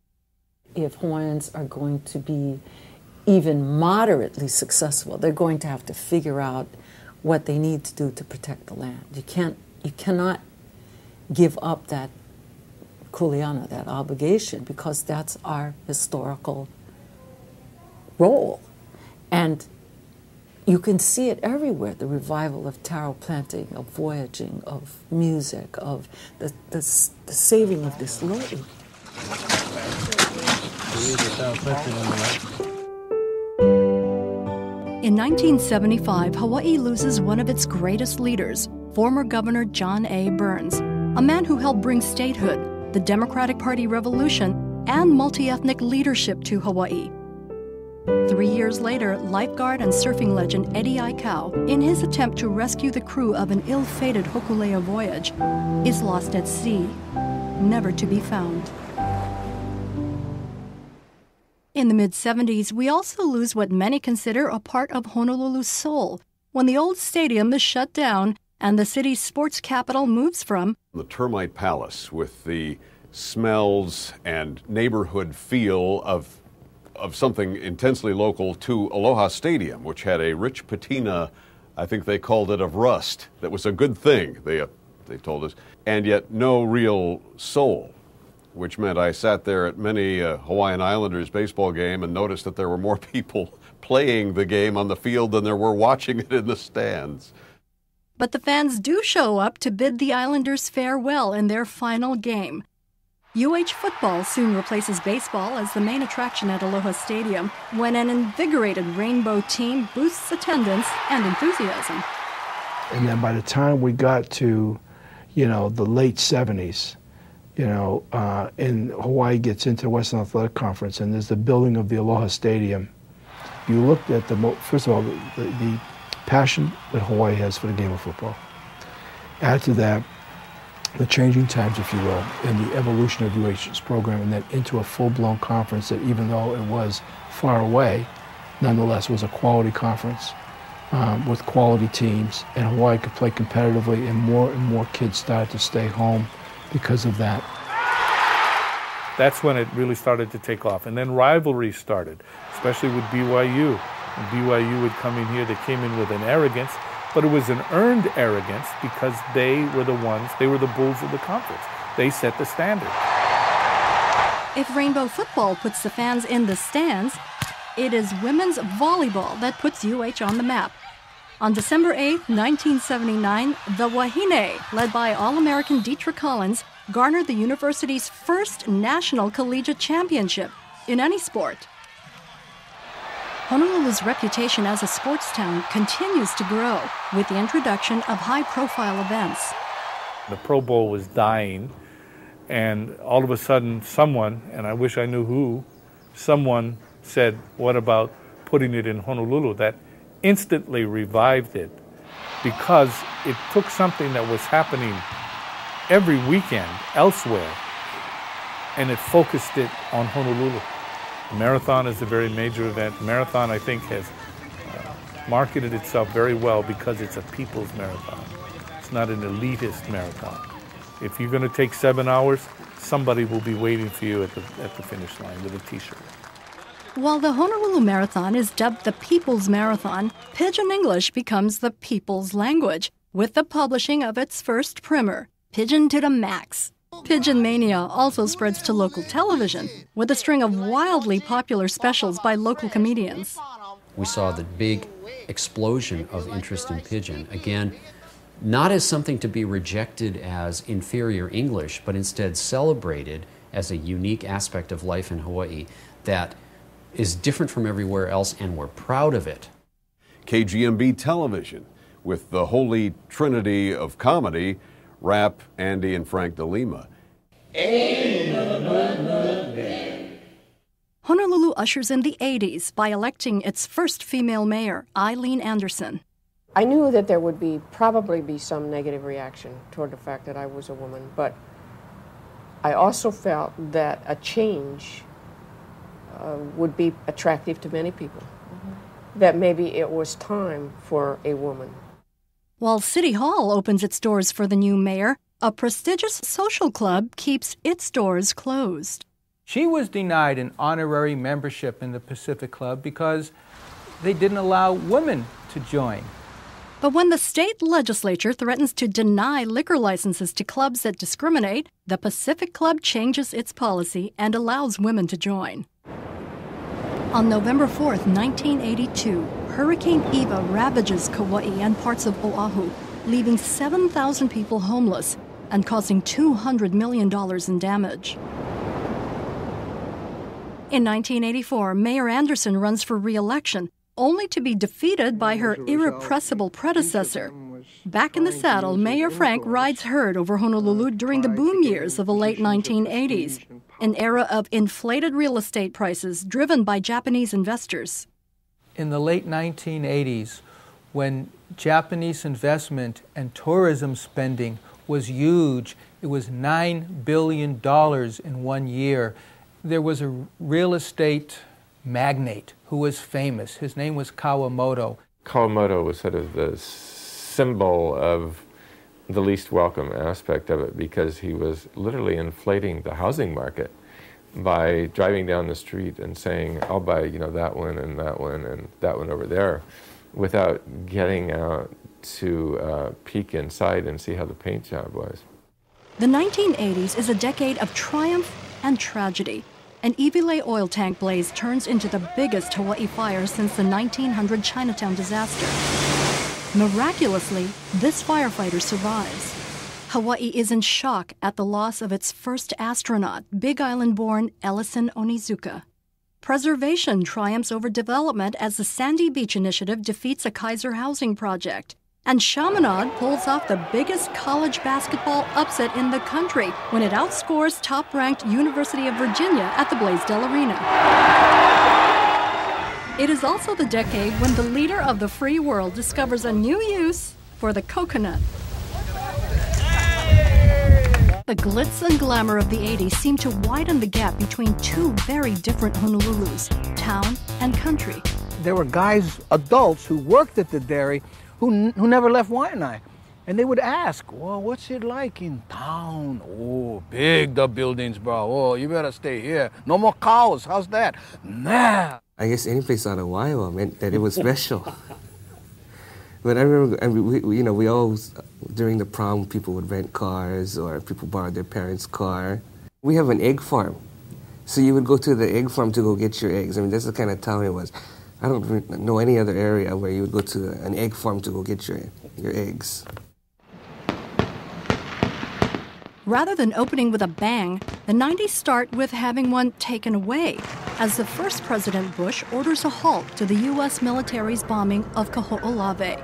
If Hawaiians are going to be even moderately successful, they're going to have to figure out what they need to do to protect the land. You cannot give up that kuleana, that obligation, because that's our historical role. And you can see it everywhere, the revival of taro planting, of voyaging, of music, of the saving of this loi. In In 1975, Hawaii loses one of its greatest leaders, former Governor John A. Burns, a man who helped bring statehood, the Democratic Party revolution, and multi-ethnic leadership to Hawaii. 3 years later, lifeguard and surfing legend Eddie Aikau, in his attempt to rescue the crew of an ill-fated Hokulea voyage, is lost at sea, never to be found. In the mid-70s, we also lose what many consider a part of Honolulu's soul, when the old stadium is shut down and the city's sports capital moves from the Termite Palace, with the smells and neighborhood feel of something intensely local, to Aloha Stadium, which had a rich patina, I think they called it, of rust. That was a good thing, they told us, and yet no real soul, which meant I sat there at many Hawaiian Islanders baseball game and noticed that there were more people playing the game on the field than there were watching it in the stands. But the fans do show up to bid the Islanders farewell in their final game. UH football soon replaces baseball as the main attraction at Aloha Stadium when an invigorated Rainbow team boosts attendance and enthusiasm. And then by the time we got to, the late 70s, and Hawaii gets into the Western Athletic Conference and there's the building of the Aloha Stadium, you looked at first of all, the passion that Hawaii has for the game of football. Add to that the changing times, if you will, and the evolution of UH's program, and then into a full-blown conference that, even though it was far away, nonetheless was a quality conference with quality teams, and Hawaii could play competitively, and more kids started to stay home because of that. That's when it really started to take off. And then rivalries started, especially with BYU. When BYU would come in here, they came in with an arrogance, but it was an earned arrogance because they were the bulls of the conference. They set the standard. If Rainbow football puts the fans in the stands, it is women's volleyball that puts UH on the map. On December 8, 1979, the Wahine, led by All-American Deetra Collins, garnered the university's first national collegiate championship in any sport. Honolulu's reputation as a sports town continues to grow with the introduction of high-profile events. The Pro Bowl was dying, and all of a sudden someone, and I wish I knew who, someone said, what about putting it in Honolulu? That instantly revived it, because it took something that was happening every weekend elsewhere, and it focused it on Honolulu. The marathon is a very major event. The marathon, I think, has marketed itself very well because it's a people's marathon. It's not an elitist marathon. If you're going to take 7 hours, somebody will be waiting for you at the finish line with a T-shirt. While the Honolulu Marathon is dubbed the People's Marathon, Pidgin English becomes the people's language with the publishing of its first primer, Pidgin to the Max. Pidgin mania also spreads to local television with a string of wildly popular specials by local comedians. We saw the big explosion of interest in Pidgin, again, not as something to be rejected as inferior English, but instead celebrated as a unique aspect of life in Hawaii that is different from everywhere else, and we're proud of it. KGMB television, with the holy trinity of comedy, Rap, Andy, and Frank DeLima. Honolulu ushers in the 80s by electing its first female mayor, Eileen Anderson. I knew that there would probably be some negative reaction toward the fact that I was a woman, but I also felt that a change would be attractive to many people, that maybe it was time for a woman. While City Hall opens its doors for the new mayor, a prestigious social club keeps its doors closed. She was denied an honorary membership in the Pacific Club because they didn't allow women to join. But when the state legislature threatens to deny liquor licenses to clubs that discriminate, the Pacific Club changes its policy and allows women to join. On November 4th, 1982, Hurricane Eva ravages Kauai and parts of Oahu, leaving 7,000 people homeless and causing $200 million in damage. In 1984, Mayor Anderson runs for re-election, only to be defeated by her irrepressible predecessor. Back in the saddle, Mayor Frank rides herd over Honolulu during the boom years of the late 1980s, an era of inflated real estate prices driven by Japanese investors. In the late 1980s, when Japanese investment and tourism spending was huge, it was $9 billion in 1 year. There was a real estate magnate who was famous. His name was Kawamoto. Kawamoto was sort of the symbol of the least welcome aspect of it, because he was literally inflating the housing market by driving down the street and saying, I'll buy, that one and that one and that one over there, without getting out to peek inside and see how the paint job was. The 1980s is a decade of triumph and tragedy. An Iwilei oil tank blaze turns into the biggest Hawaii fire since the 1900 Chinatown disaster. Miraculously, this firefighter survives. Hawaii is in shock at the loss of its first astronaut, Big Island-born Ellison Onizuka. Preservation triumphs over development as the Sandy Beach Initiative defeats a Kaiser housing project. And Chaminade pulls off the biggest college basketball upset in the country when it outscores top-ranked University of Virginia at the Blaisdell Arena. It is also the decade when the leader of the free world discovers a new use for the coconut. The glitz and glamour of the 80s seem to widen the gap between two very different Honolulus, town and country. There were guys, adults, who worked at the dairy who never left Waianae. And they would ask, well, what's it like in town? Oh, big the buildings, bro. Oh, you better stay here. No more cows. How's that? Nah. I guess any place out of Waianae meant that it was special. But I remember, we always, during the prom, people would rent cars or people borrowed their parents' car. We have an egg farm. So you would go to the egg farm to go get your eggs. I mean, that's the kind of town it was. I don't know any other area where you would go to an egg farm to go get your eggs. Rather than opening with a bang, the 90s start with having one taken away, as the first President Bush orders a halt to the U.S. military's bombing of Kaho'olawe.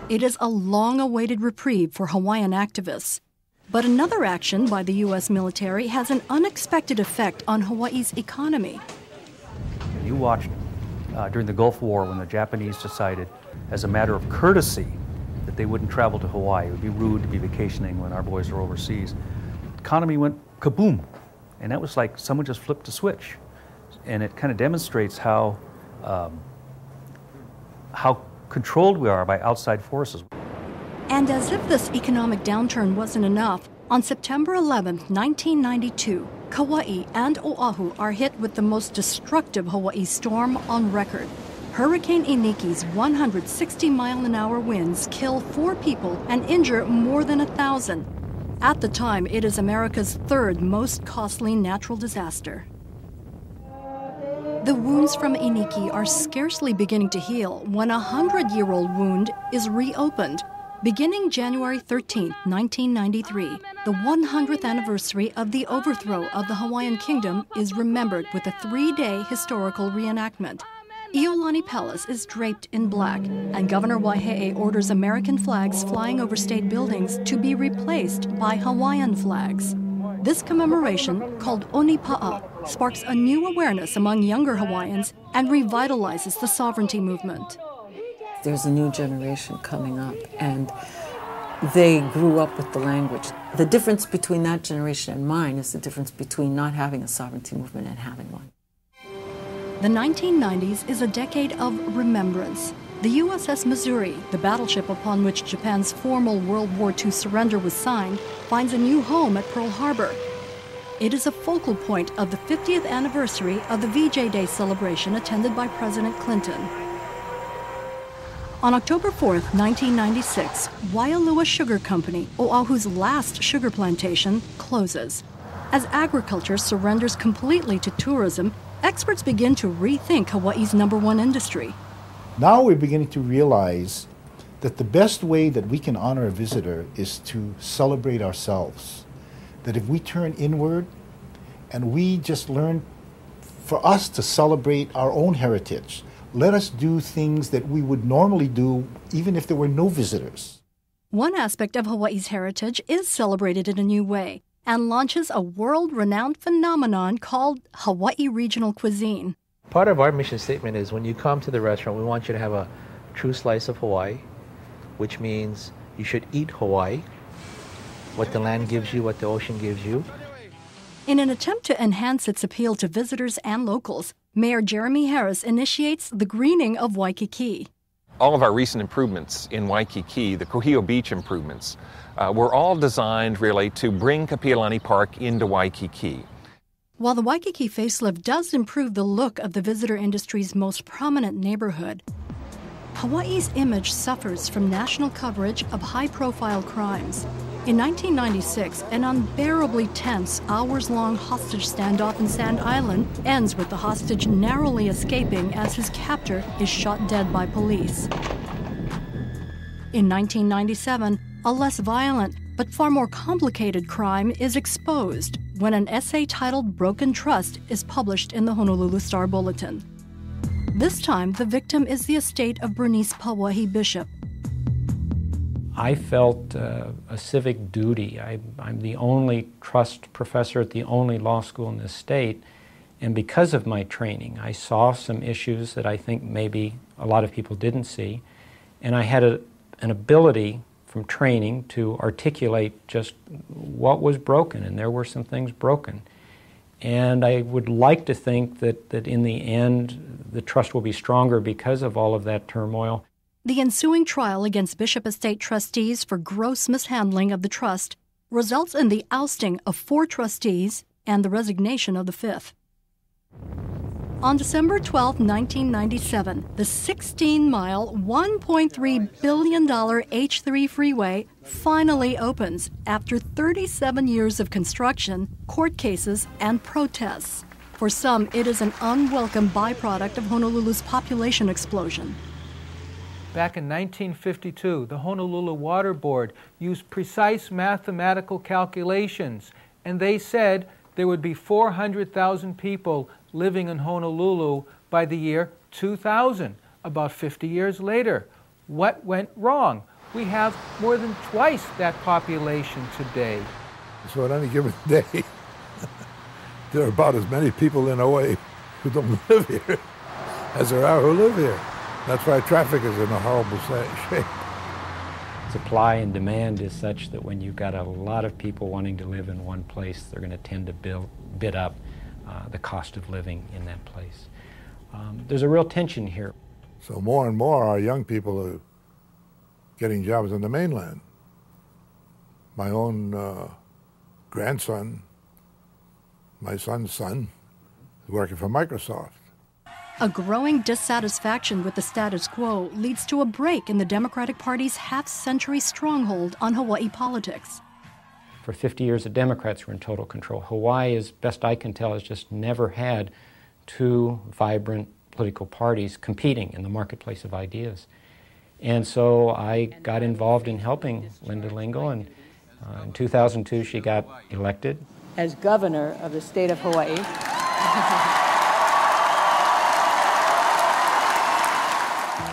It is a long-awaited reprieve for Hawaiian activists. But another action by the U.S. military has an unexpected effect on Hawaii's economy. You watched during the Gulf War when the Japanese decided, as a matter of courtesy, that they wouldn't travel to Hawaii. It would be rude to be vacationing when our boys are overseas. The economy went kaboom. And that was like someone just flipped a switch. And it kind of demonstrates how controlled we are by outside forces. And as if this economic downturn wasn't enough, on September 11, 1992, Kauai and Oahu are hit with the most destructive Hawaii storm on record. Hurricane Iniki's 160-mile-an-hour winds kill 4 people and injure more than 1,000. At the time, it is America's third most costly natural disaster. The wounds from Iniki are scarcely beginning to heal when a 100-year-old wound is reopened. Beginning January 13, 1993, the 100th anniversary of the overthrow of the Hawaiian Kingdom is remembered with a 3-day historical reenactment. Iolani Palace is draped in black, and Governor Waihe'e orders American flags flying over state buildings to be replaced by Hawaiian flags. This commemoration, called Onipa'a, sparks a new awareness among younger Hawaiians and revitalizes the sovereignty movement. There's a new generation coming up, and they grew up with the language. The difference between that generation and mine is the difference between not having a sovereignty movement and having one. The 1990s is a decade of remembrance. The USS Missouri, the battleship upon which Japan's formal World War II surrender was signed, finds a new home at Pearl Harbor. It is a focal point of the 50th anniversary of the VJ Day celebration attended by President Clinton. On October 4, 1996, Waialua Sugar Company, Oahu's last sugar plantation, closes. As agriculture surrenders completely to tourism, experts begin to rethink Hawaii's #1 industry. Now we're beginning to realize that the best way that we can honor a visitor is to celebrate ourselves. That if we turn inward and we just learn for us to celebrate our own heritage, let us do things that we would normally do even if there were no visitors. One aspect of Hawaii's heritage is celebrated in a new way and launches a world-renowned phenomenon called Hawaii Regional Cuisine. Part of our mission statement is when you come to the restaurant, we want you to have a true slice of Hawaii, which means you should eat Hawaii, what the land gives you, what the ocean gives you. In an attempt to enhance its appeal to visitors and locals, Mayor Jeremy Harris initiates the greening of Waikiki. All of our recent improvements in Waikiki, the Kuhio Beach improvements, were all designed really to bring Kapiolani Park into Waikiki. While the Waikiki facelift does improve the look of the visitor industry's most prominent neighborhood, Hawaii's image suffers from national coverage of high-profile crimes. In 1996, an unbearably tense, hours-long hostage standoff in Sand Island ends with the hostage narrowly escaping as his captor is shot dead by police. In 1997, a less violent but far more complicated crime is exposed when an essay titled Broken Trust is published in the Honolulu Star Bulletin. This time, the victim is the estate of Bernice Pauahi Bishop. I felt a civic duty. I'm the only trust professor at the only law school in the state, and because of my training, I saw some issues that I think maybe a lot of people didn't see, and I had an ability from training to articulate just what was broken, and there were some things broken. And I would like to think that in the end, the trust will be stronger because of all of that turmoil. The ensuing trial against Bishop Estate trustees for gross mishandling of the trust results in the ousting of 4 trustees and the resignation of the 5th. On December 12, 1997, the 16-mile, $1.3 billion H3 freeway finally opens after 37 years of construction, court cases, and protests. For some, it is an unwelcome byproduct of Honolulu's population explosion. Back in 1952, the Honolulu Water Board used precise mathematical calculations, and they said there would be 400,000 people living in Honolulu by the year 2000, about 50 years later. What went wrong? We have more than twice that population today. So on any given day, there are about as many people in Hawaii who don't live here as there are who live here. That's why traffic is in a horrible shape. Supply and demand is such that when you've got a lot of people wanting to live in one place, they're going to tend to bid up the cost of living in that place. There's a real tension here. So more and more our young people are getting jobs on the mainland. My own grandson, my son's son, is working for Microsoft. A growing dissatisfaction with the status quo leads to a break in the Democratic Party's half-century stronghold on Hawaii politics. For 50 years, the Democrats were in total control. Hawaii, as best I can tell, has just never had 2 vibrant political parties competing in the marketplace of ideas. And so I got involved in helping Linda Lingle, and in 2002 she got elected. As governor of the state of Hawaii.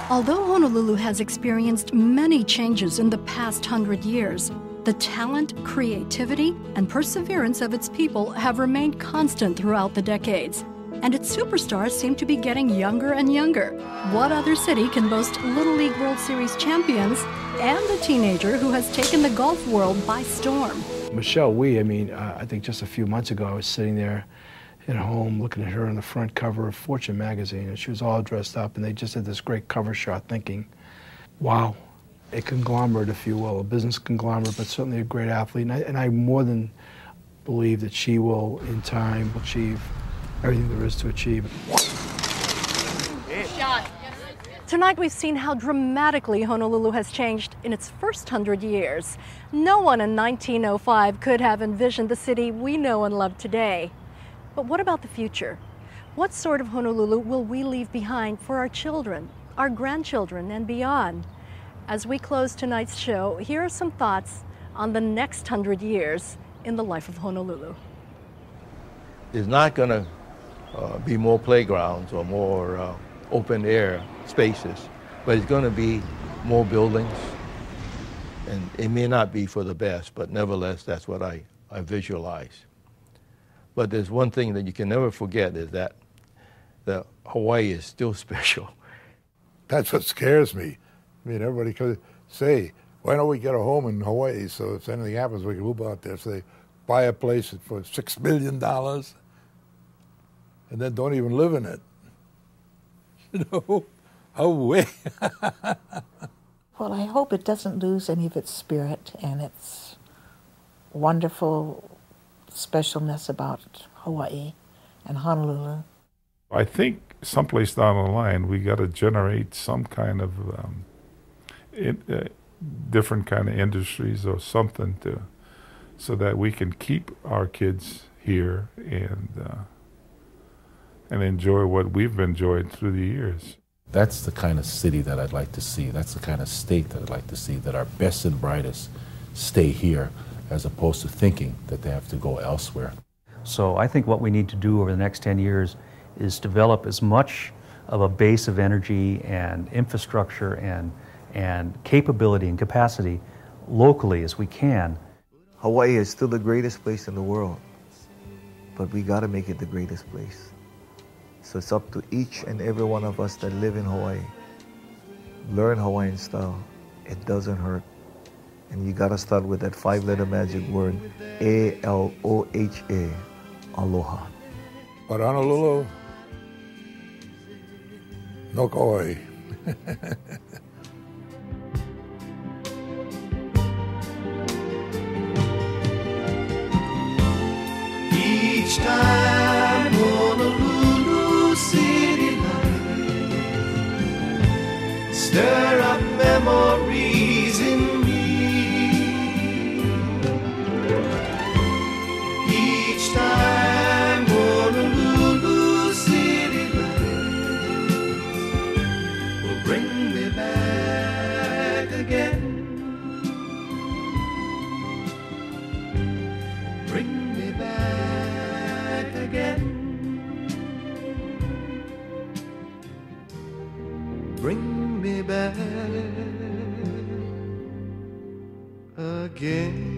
Although Honolulu has experienced many changes in the past 100 years, the talent, creativity, and perseverance of its people have remained constant throughout the decades, and its superstars seem to be getting younger and younger. What other city can boast Little League World Series champions and a teenager who has taken the golf world by storm? Michelle Wee, I think just a few months ago I was sitting there at home looking at her on the front cover of Fortune magazine, and she was all dressed up, and they just had this great cover shot thinking, wow, a conglomerate, if you will, a business conglomerate, but certainly a great athlete. And I more than believe that she will, in time, achieve everything there is to achieve. Tonight we've seen how dramatically Honolulu has changed in its first 100 years. No one in 1905 could have envisioned the city we know and love today. But what about the future? What sort of Honolulu will we leave behind for our children, our grandchildren, and beyond? As we close tonight's show, here are some thoughts on the next 100 years in the life of Honolulu. There's not going to be more playgrounds or more open air spaces, but it's going to be more buildings, and it may not be for the best, but nevertheless, that's what I visualize. But there's one thing that you can never forget is that Hawaii is still special. That's what scares me. I mean, everybody could say, why don't we get a home in Hawaii so if anything happens, we can move out there. So they buy a place for $6 million and then don't even live in it. You know, away. Well, I hope it doesn't lose any of its spirit and its wonderful specialness about Hawaii and Honolulu. I think someplace down the line we got to generate some kind of different kind of industries or something so that we can keep our kids here and enjoy what we've enjoyed through the years. That's the kind of city that I'd like to see. That's the kind of state that I'd like to see, that our best and brightest stay here as opposed to thinking that they have to go elsewhere. So I think what we need to do over the next 10 years is develop as much of a base of energy and infrastructure and capability and capacity locally as we can. Hawaii is still the greatest place in the world, but we got to make it the greatest place. So it's up to each and every one of us that live in Hawaii. Learn Hawaiian style. It doesn't hurt. And you got to start with that 5-letter magic word, A-L-O-H-A, aloha. But Honolulu, no kauai. Each time Honolulu city lights stir up memories in me. Each time Honolulu city lights will bring me back again. Bring me back again. Bring me back again.